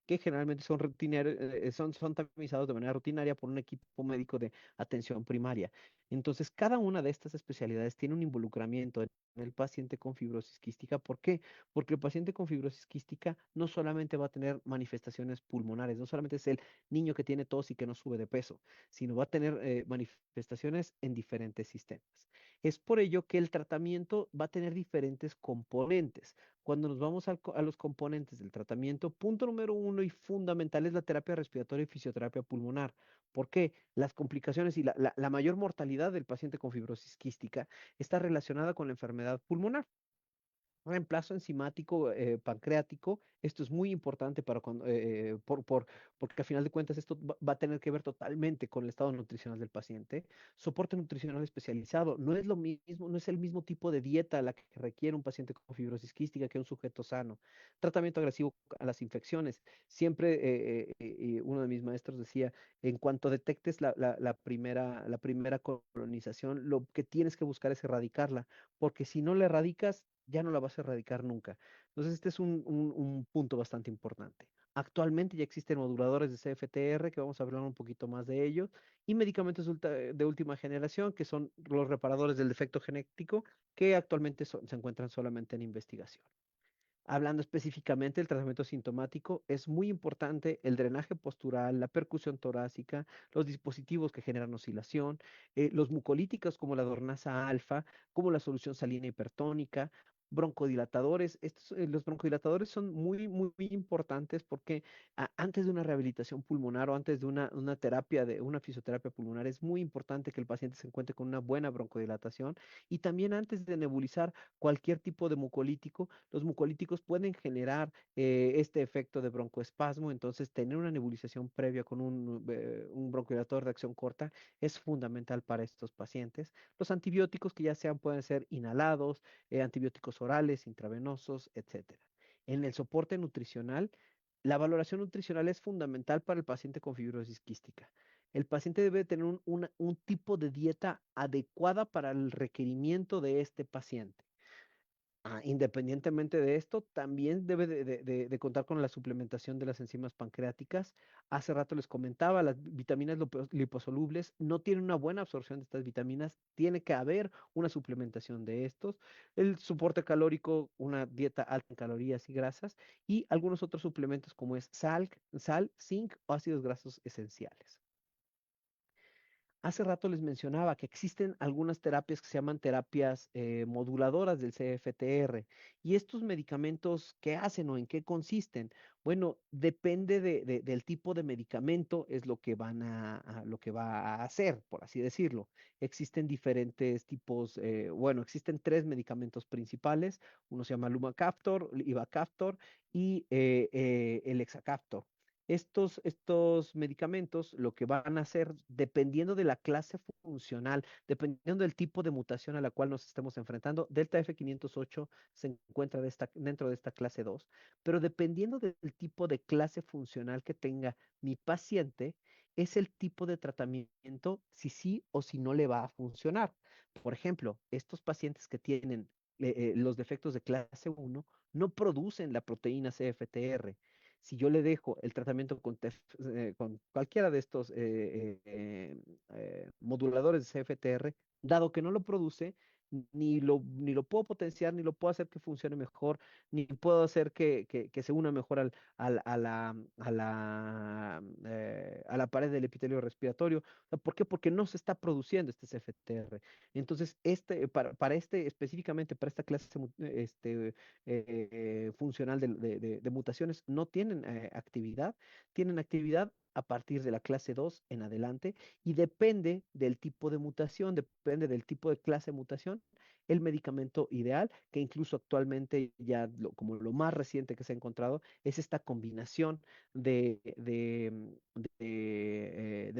que generalmente son tamizados de manera rutinaria por un equipo médico de atención primaria. Entonces, cada una de estas especialidades tiene un involucramiento en el paciente con fibrosis quística. ¿Por qué? Porque el paciente con fibrosis quística no solamente va a tener manifestaciones pulmonares, no solamente es el niño que tiene tos y que no sube de peso, sino va a tener manifestaciones en diferentes sistemas. Es por ello que el tratamiento va a tener diferentes componentes. Cuando nos vamos a los componentes del tratamiento, punto número uno y fundamental es la terapia respiratoria y fisioterapia pulmonar. ¿Por qué? Las complicaciones y la mayor mortalidad del paciente con fibrosis quística está relacionada con la enfermedad pulmonar. Reemplazo enzimático pancreático. Esto es muy importante para porque al final de cuentas esto va a tener que ver totalmente con el estado nutricional del paciente. Soporte nutricional especializado. No es lo mismo, no es el mismo tipo de dieta la que requiere un paciente con fibrosis quística que un sujeto sano. Tratamiento agresivo a las infecciones. Siempre uno de mis maestros decía, en cuanto detectes la primera colonización, lo que tienes que buscar es erradicarla, porque si no la erradicas, ya no la vas a erradicar nunca. Entonces, este es un punto bastante importante. Actualmente ya existen moduladores de CFTR, que vamos a hablar un poquito más de ellos, y medicamentos de última generación, que son los reparadores del defecto genético, que actualmente se encuentran solamente en investigación. Hablando específicamente del tratamiento sintomático, es muy importante el drenaje postural, la percusión torácica, los dispositivos que generan oscilación, los mucolíticos como la dornasa alfa, como la solución salina hipertónica, broncodilatadores. Los broncodilatadores son muy, muy, muy importantes porque antes de una rehabilitación pulmonar o antes de una terapia, de una fisioterapia pulmonar, es muy importante que el paciente se encuentre con una buena broncodilatación y también antes de nebulizar cualquier tipo de mucolítico, los mucolíticos pueden generar este efecto de broncoespasmo. Entonces tener una nebulización previa con un broncodilatador de acción corta es fundamental para estos pacientes. Los antibióticos que ya sean pueden ser inhalados, antibióticos orales, intravenosos, etcétera. En el soporte nutricional, la valoración nutricional es fundamental para el paciente con fibrosis quística. El paciente debe tener un tipo de dieta adecuada para el requerimiento de este paciente. Independientemente de esto, también debe de contar con la suplementación de las enzimas pancreáticas. Hace rato les comentaba, las vitaminas liposolubles no tienen una buena absorción de estas vitaminas, tiene que haber una suplementación de estos. El soporte calórico, una dieta alta en calorías y grasas, y algunos otros suplementos como es sal, zinc o ácidos grasos esenciales. Hace rato les mencionaba que existen algunas terapias que se llaman terapias moduladoras del CFTR. ¿Y estos medicamentos qué hacen o en qué consisten? Bueno, depende del tipo de medicamento, es lo que lo que va a hacer, por así decirlo. Existen diferentes tipos, bueno, existen tres medicamentos principales. Uno se llama Lumacaftor, Ivacaftor y el Exacaftor. Estos medicamentos lo que van a hacer, dependiendo de la clase funcional, dependiendo del tipo de mutación a la cual nos estemos enfrentando, Delta F508 se encuentra dentro de esta clase 2, pero dependiendo del tipo de clase funcional que tenga mi paciente, es el tipo de tratamiento si sí o si no le va a funcionar. Por ejemplo, estos pacientes que tienen los defectos de clase 1 no producen la proteína CFTR. Si yo le dejo el tratamiento con cualquiera de estos moduladores de CFTR, dado que no lo produce, ni lo puedo potenciar, ni lo puedo hacer que funcione mejor, ni puedo hacer que se una mejor a la pared del epitelio respiratorio. O sea, ¿por qué? Porque no se está produciendo este CFTR. Entonces, para este, específicamente para esta clase funcional de mutaciones no tienen tienen actividad a partir de la clase 2 en adelante y depende del tipo de mutación, depende del tipo de clase de mutación, el medicamento ideal, que incluso actualmente ya como lo más reciente que se ha encontrado, es esta combinación de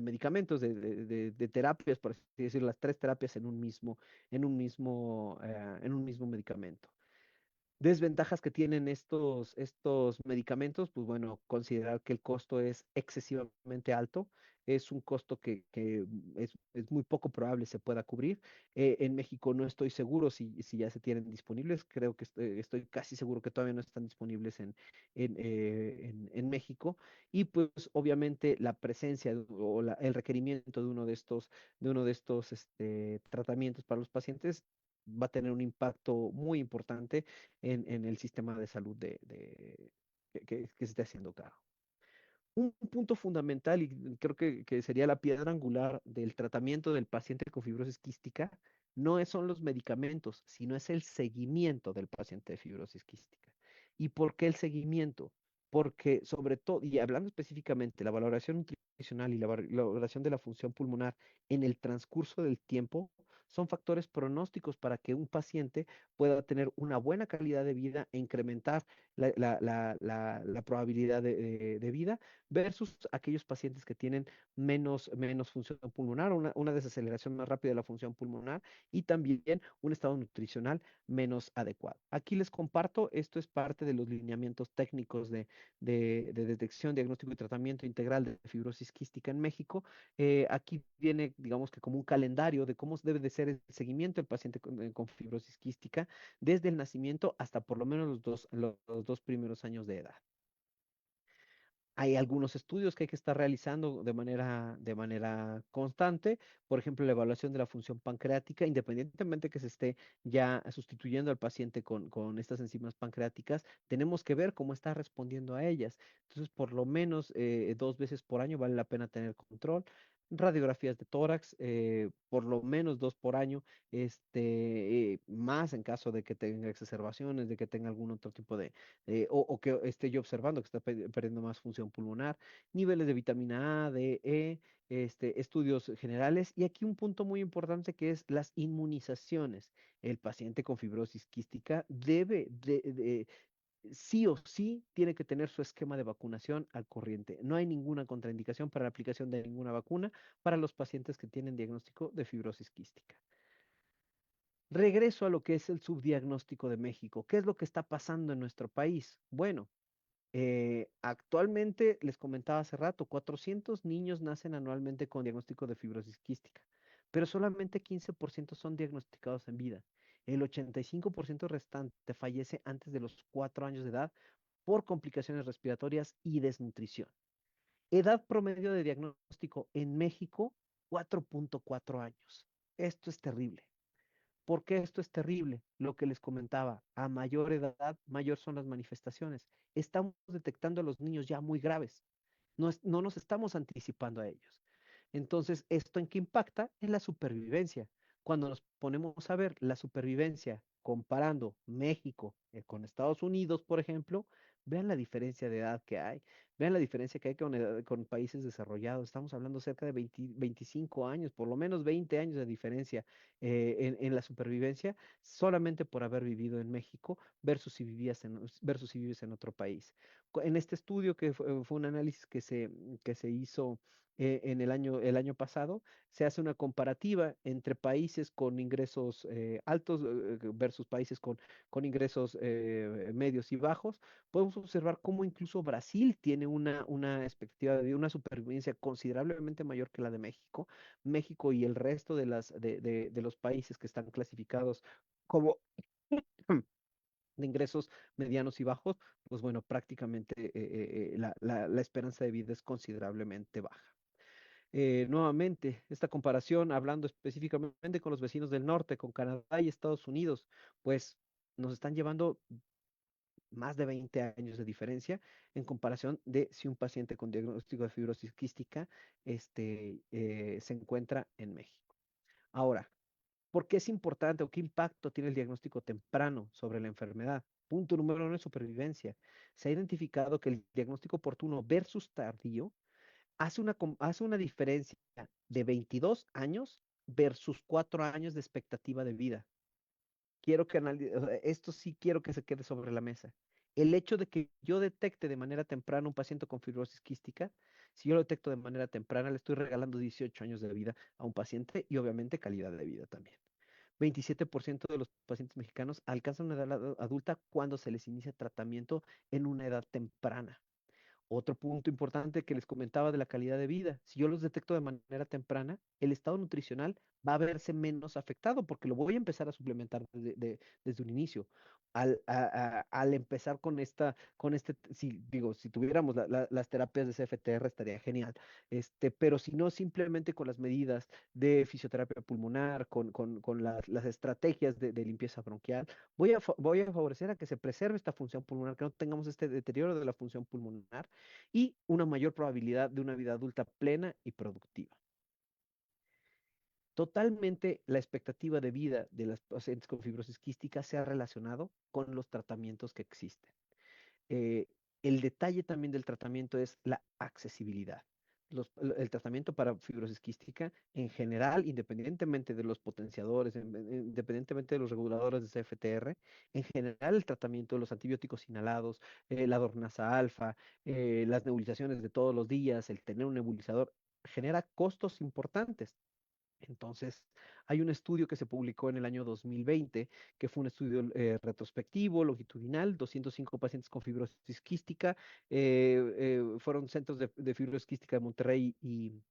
medicamentos, de terapias, por así decirlo, las tres terapias en un mismo medicamento. Desventajas que tienen estos medicamentos, pues bueno, considerar que el costo es excesivamente alto, es un costo que es muy poco probable se pueda cubrir. En México no estoy seguro si ya se tienen disponibles, creo que estoy casi seguro que todavía no están disponibles en México. Y pues obviamente la presencia el requerimiento de uno de estos tratamientos para los pacientes va a tener un impacto muy importante en el sistema de salud que se esté haciendo cargo. Un punto fundamental y creo que sería la piedra angular del tratamiento del paciente con fibrosis quística son los medicamentos, sino es el seguimiento del paciente de fibrosis quística. ¿Y por qué el seguimiento? Porque sobre todo, y hablando específicamente, la valoración nutricional y la valoración de la función pulmonar en el transcurso del tiempo son factores pronósticos para que un paciente pueda tener una buena calidad de vida e incrementar la probabilidad de vida versus aquellos pacientes que tienen menos función pulmonar, una desaceleración más rápida de la función pulmonar y también un estado nutricional menos adecuado. Aquí les comparto, esto es parte de los lineamientos técnicos de detección, diagnóstico y tratamiento integral de fibrosis quística en México. Aquí viene, digamos que como un calendario de cómo debe de ser el seguimiento del paciente con fibrosis quística desde el nacimiento hasta por lo menos los dos primeros años de edad. Hay algunos estudios que hay que estar realizando de manera constante, por ejemplo, la evaluación de la función pancreática, independientemente que se esté ya sustituyendo al paciente con estas enzimas pancreáticas, tenemos que ver cómo está respondiendo a ellas. Entonces, por lo menos dos veces por año vale la pena tener control. Radiografías de tórax, por lo menos dos por año, más en caso de que tenga exacerbaciones, de que tenga algún otro tipo o que esté yo observando que está perdiendo más función pulmonar, niveles de vitamina A, D, E, estudios generales. Y aquí un punto muy importante que es las inmunizaciones. El paciente con fibrosis quística sí o sí tiene que tener su esquema de vacunación al corriente. No hay ninguna contraindicación para la aplicación de ninguna vacuna para los pacientes que tienen diagnóstico de fibrosis quística. Regreso a lo que es el subdiagnóstico de México. ¿Qué es lo que está pasando en nuestro país? Bueno, actualmente, les comentaba hace rato, 400 niños nacen anualmente con diagnóstico de fibrosis quística, pero solamente 15% son diagnosticados en vida. El 85% restante fallece antes de los 4 años de edad por complicaciones respiratorias y desnutrición. Edad promedio de diagnóstico en México, 4.4 años. Esto es terrible. ¿Por qué esto es terrible? Lo que les comentaba, a mayor edad, mayor son las manifestaciones. Estamos detectando a los niños ya muy graves. No nos estamos anticipando a ellos. Entonces, ¿esto en qué impacta? En la supervivencia. Cuando nos ponemos a ver la supervivencia comparando México con Estados Unidos, por ejemplo, vean la diferencia de edad que hay. Vean la diferencia que hay con países desarrollados. Estamos hablando cerca de 20, 25 años, por lo menos 20 años de diferencia en la supervivencia, solamente por haber vivido en México versus si vives en otro país. En este estudio, que fue un análisis que se hizo en el año pasado, se hace una comparativa entre países con ingresos altos versus países con ingresos medios y bajos. Podemos observar cómo incluso Brasil tiene una expectativa de vida, una supervivencia considerablemente mayor que la de México. México y el resto de los países que están clasificados como de ingresos medianos y bajos, pues bueno, prácticamente la esperanza de vida es considerablemente baja. Nuevamente, esta comparación, hablando específicamente con los vecinos del norte, con Canadá y Estados Unidos, pues nos están llevando más de 20 años de diferencia en comparación de si un paciente con diagnóstico de fibrosis quística se encuentra en México. Ahora, ¿por qué es importante o qué impacto tiene el diagnóstico temprano sobre la enfermedad? Punto número uno es supervivencia. Se ha identificado que el diagnóstico oportuno versus tardío hace una diferencia de 22 años versus 4 años de expectativa de vida. Esto sí quiero que se quede sobre la mesa. El hecho de que yo detecte de manera temprana un paciente con fibrosis quística, si yo lo detecto de manera temprana, le estoy regalando 18 años de vida a un paciente y obviamente calidad de vida también. 27% de los pacientes mexicanos alcanzan una edad adulta cuando se les inicia tratamiento en una edad temprana. Otro punto importante que les comentaba de la calidad de vida, si yo los detecto de manera temprana, el estado nutricional va a verse menos afectado porque lo voy a empezar a suplementar desde un inicio. Al empezar si tuviéramos las terapias de CFTR estaría genial, pero si no, simplemente con las medidas de fisioterapia pulmonar, con las estrategias de limpieza bronquial, voy a favorecer a que se preserve esta función pulmonar, que no tengamos este deterioro de la función pulmonar y una mayor probabilidad de una vida adulta plena y productiva. Totalmente la expectativa de vida de las pacientes con fibrosis quística se ha relacionado con los tratamientos que existen. Eh, el detalle también del tratamiento es la accesibilidad. El tratamiento para fibrosis quística en general, independientemente de los potenciadores, independientemente de los reguladores de CFTR, en general el tratamiento de los antibióticos inhalados, la dornasa alfa, las nebulizaciones de todos los días, el tener un nebulizador, genera costos importantes. Entonces, hay un estudio que se publicó en el año 2020, que fue un estudio retrospectivo, longitudinal, 205 pacientes con fibrosis quística, fueron centros de fibrosis quística de Monterrey y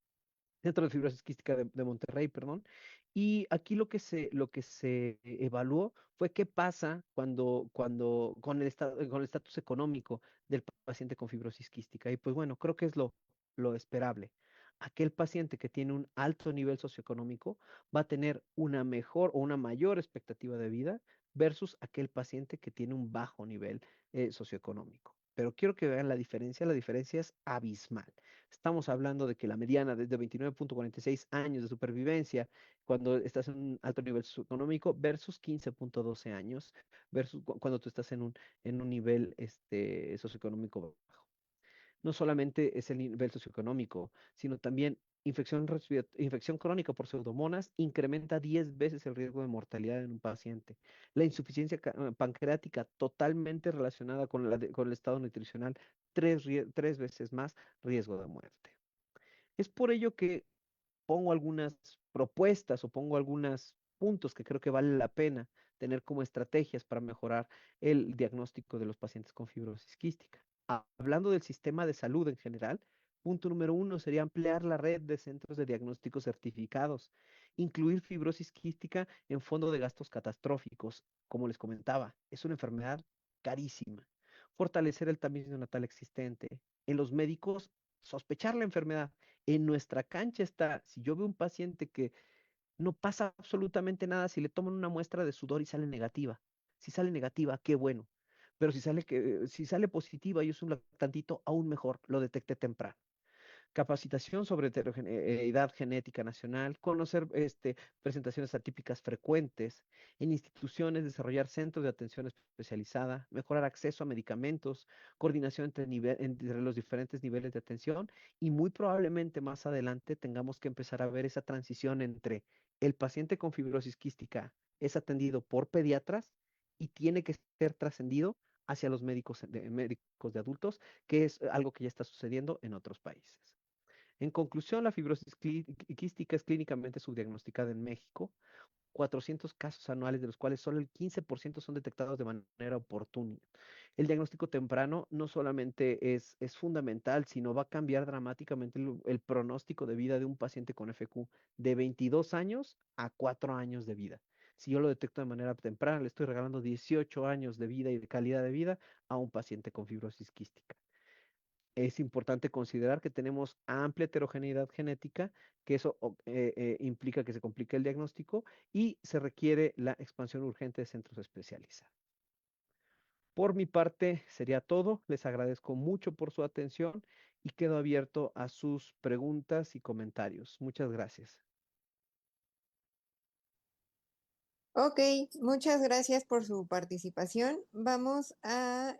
Centro de Fibrosis Quística de Monterrey, perdón. Y aquí lo que se evaluó fue qué pasa cuando con el estatus económico del paciente con fibrosis quística. Y pues bueno, creo que es lo esperable. Aquel paciente que tiene un alto nivel socioeconómico va a tener una mejor o una mayor expectativa de vida versus aquel paciente que tiene un bajo nivel socioeconómico. Pero quiero que vean la diferencia es abismal. Estamos hablando de que la mediana es de 29.46 años de supervivencia cuando estás en un alto nivel socioeconómico versus 15.12 años versus cuando tú estás en un nivel socioeconómico bajo. No solamente es el nivel socioeconómico, sino también infección crónica por pseudomonas incrementa 10 veces el riesgo de mortalidad en un paciente. La insuficiencia pancreática totalmente relacionada con el estado nutricional, tres veces más riesgo de muerte. Es por ello que pongo algunas propuestas o pongo algunos puntos que creo que vale la pena tener como estrategias para mejorar el diagnóstico de los pacientes con fibrosis quística. Hablando del sistema de salud en general, punto número uno sería ampliar la red de centros de diagnóstico certificados. Incluir fibrosis quística en fondo de gastos catastróficos, como les comentaba, es una enfermedad carísima. Fortalecer el tamiz neonatal existente. En los médicos, sospechar la enfermedad. En nuestra cancha está, si yo veo un paciente que no pasa absolutamente nada si le toman una muestra de sudor y sale negativa. Si sale negativa, qué bueno. Pero si sale positiva y es un lactantito, aún mejor, lo detecté temprano. Capacitación sobre heterogeneidad genética nacional, conocer presentaciones atípicas frecuentes, en instituciones desarrollar centros de atención especializada, mejorar acceso a medicamentos, coordinación entre los diferentes niveles de atención y muy probablemente más adelante tengamos que empezar a ver esa transición entre el paciente con fibrosis quística es atendido por pediatras y tiene que ser trascendido hacia los médicos de adultos, que es algo que ya está sucediendo en otros países. En conclusión, la fibrosis quística es clínicamente subdiagnosticada en México, 400 casos anuales, de los cuales solo el 15% son detectados de manera oportuna. El diagnóstico temprano no solamente es fundamental, sino va a cambiar dramáticamente el pronóstico de vida de un paciente con FQ de 22 años a 4 años de vida. Si yo lo detecto de manera temprana, le estoy regalando 18 años de vida y de calidad de vida a un paciente con fibrosis quística. Es importante considerar que tenemos amplia heterogeneidad genética, que eso implica que se complica el diagnóstico y se requiere la expansión urgente de centros especializados. Por mi parte, sería todo. Les agradezco mucho por su atención y quedo abierto a sus preguntas y comentarios. Muchas gracias. Ok, muchas gracias por su participación. Vamos a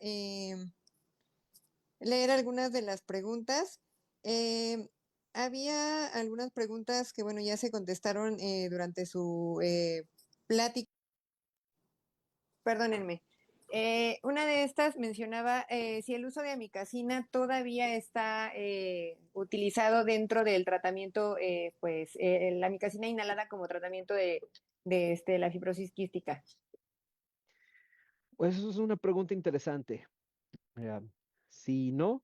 leer algunas de las preguntas. Eh, Había algunas preguntas que, bueno, ya se contestaron durante su plática. Perdónenme. Una de estas mencionaba si el uso de amicacina todavía está utilizado dentro del tratamiento, la amicacina inhalada como tratamiento de la fibrosis quística. Pues eso es una pregunta interesante. Eh, si no,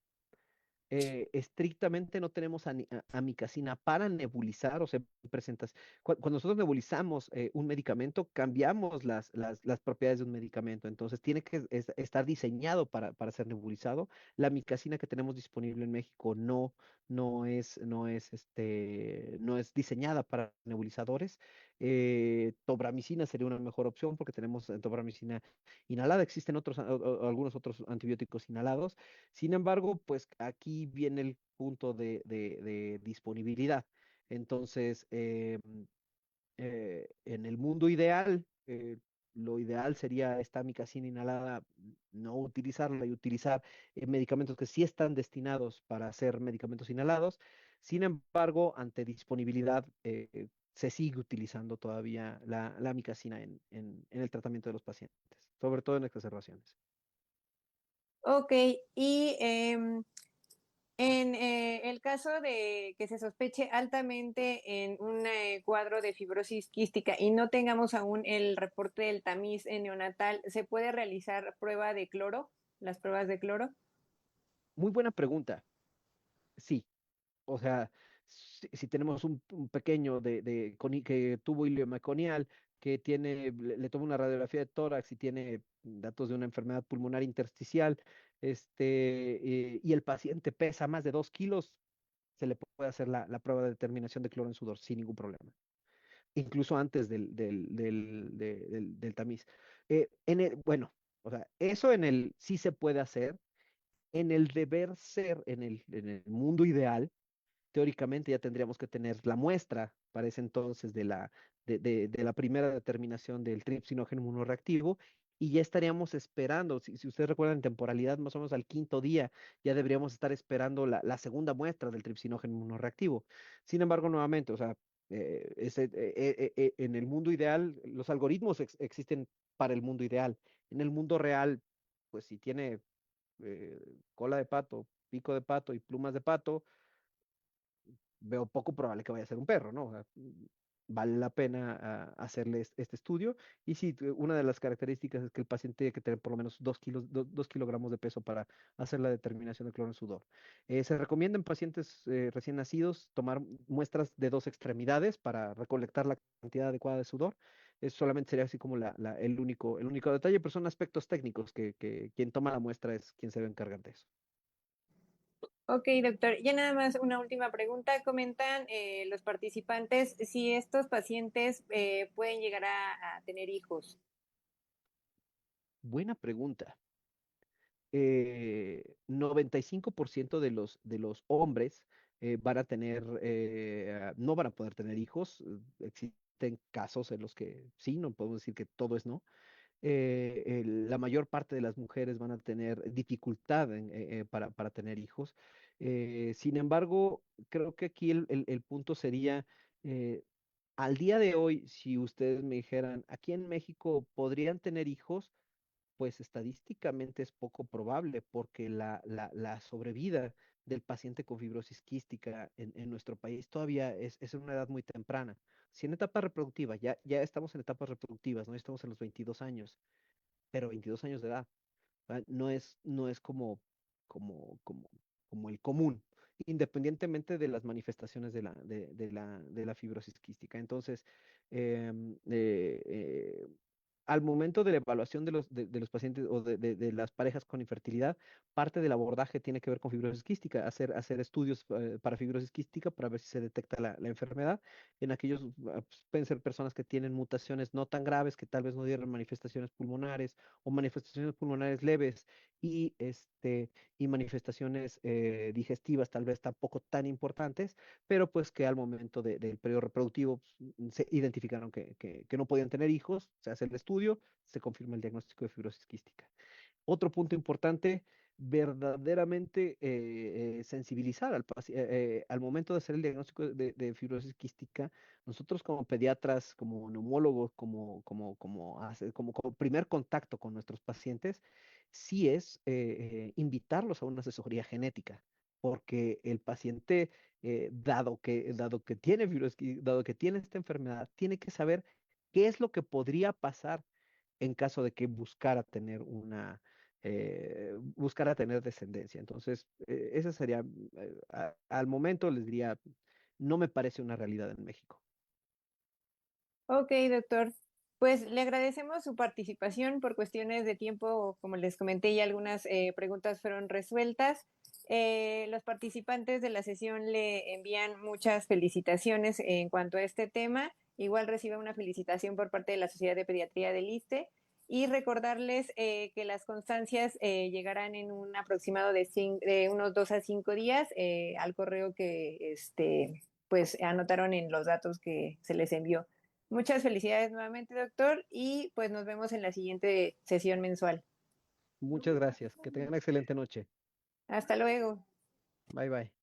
estrictamente no tenemos amicacina para nebulizar, o sea, cuando nosotros nebulizamos un medicamento, cambiamos las propiedades de un medicamento, entonces tiene que estar diseñado para ser nebulizado. La amicacina que tenemos disponible en México no es diseñada para nebulizadores. Tobramicina sería una mejor opción porque tenemos tobramicina inhalada. Existen algunos otros antibióticos inhalados. Sin embargo, pues aquí viene el punto de disponibilidad. Entonces, en el mundo ideal, lo ideal sería esta amicacina inhalada, no utilizarla y utilizar medicamentos que sí están destinados para hacer medicamentos inhalados. Sin embargo, ante disponibilidad, se sigue utilizando todavía la amicacina en el tratamiento de los pacientes, sobre todo en exacerbaciones. Ok, y en el caso de que se sospeche altamente en un cuadro de fibrosis quística y no tengamos aún el reporte del tamiz neonatal, ¿se puede realizar prueba de cloro, las pruebas de cloro? Muy buena pregunta. Sí, o sea, si tenemos un pequeño que tuvo ileomeconial, que le toma una radiografía de tórax y tiene datos de una enfermedad pulmonar intersticial, y el paciente pesa más de 2 kilos, se le puede hacer la prueba de determinación de cloro en sudor sin ningún problema, incluso antes del tamiz. Bueno, o sea, eso sí se puede hacer. En el deber ser, en el mundo ideal, teóricamente ya tendríamos que tener la muestra para ese entonces de la primera determinación del tripsinógeno inmunoreactivo y ya estaríamos esperando, si ustedes recuerdan en temporalidad, más o menos al quinto día, ya deberíamos estar esperando la segunda muestra del tripsinógeno inmunoreactivo. Sin embargo, nuevamente, o sea, en el mundo ideal, los algoritmos existen para el mundo ideal. En el mundo real, pues si tiene cola de pato, pico de pato y plumas de pato, veo poco probable que vaya a ser un perro, ¿no? O sea, vale la pena hacerle este estudio. Y sí, una de las características es que el paciente tiene que tener por lo menos 2 kilogramos de peso para hacer la determinación de cloro en sudor. Se recomienda en pacientes recién nacidos tomar muestras de dos extremidades para recolectar la cantidad adecuada de sudor. Eso solamente sería así como el único detalle, pero son aspectos técnicos que quien toma la muestra es quien se debe encargar de eso. Ok, doctor. Ya nada más una última pregunta. Comentan los participantes si estos pacientes pueden llegar a tener hijos. Buena pregunta. 95% de los hombres no van a poder tener hijos. Existen casos en los que sí, no podemos decir que todo es no. La mayor parte de las mujeres van a tener dificultad para tener hijos. Sin embargo, creo que aquí el punto sería, eh, al día de hoy, si ustedes me dijeran, aquí en México podrían tener hijos, pues estadísticamente es poco probable porque la sobrevida del paciente con fibrosis quística en nuestro país todavía es en una edad muy temprana. Si en etapa reproductiva, ya estamos en etapas reproductivas, no estamos en los 22 años, pero 22 años de edad, ¿verdad? No es como el común, independientemente de las manifestaciones de la fibrosis quística. Entonces, em, eh, eh, al momento de la evaluación de los pacientes o de las parejas con infertilidad, parte del abordaje tiene que ver con fibrosis quística, hacer estudios para fibrosis quística para ver si se detecta la enfermedad. En aquellos pues, pueden ser personas que tienen mutaciones no tan graves, que tal vez no dieron manifestaciones pulmonares o manifestaciones pulmonares leves y manifestaciones digestivas tal vez tampoco tan importantes, pero pues que al momento del periodo reproductivo pues, se identificaron que no podían tener hijos, se hace el estudio, se confirma el diagnóstico de fibrosis quística. Otro punto importante, verdaderamente sensibilizar al momento de hacer el diagnóstico de fibrosis quística. Nosotros como pediatras, como neumólogos, como primer contacto con nuestros pacientes, sí es invitarlos a una asesoría genética, porque el paciente, dado que tiene dado que tiene esta enfermedad, tiene que saber qué es lo que podría pasar en caso de que buscara tener descendencia. Entonces, esa sería, al momento les diría, no me parece una realidad en México. Ok, doctor. Pues le agradecemos su participación por cuestiones de tiempo. Como les comenté, ya algunas preguntas fueron resueltas. Los participantes de la sesión le envían muchas felicitaciones en cuanto a este tema. Igual recibe una felicitación por parte de la Sociedad de Pediatría del ISSSTE y recordarles que las constancias llegarán en un aproximado de unos 2 a 5 días al correo que pues anotaron en los datos que se les envió. Muchas felicidades nuevamente, doctor, y pues nos vemos en la siguiente sesión mensual. Muchas gracias. Que tengan una excelente noche. Hasta luego. Bye bye.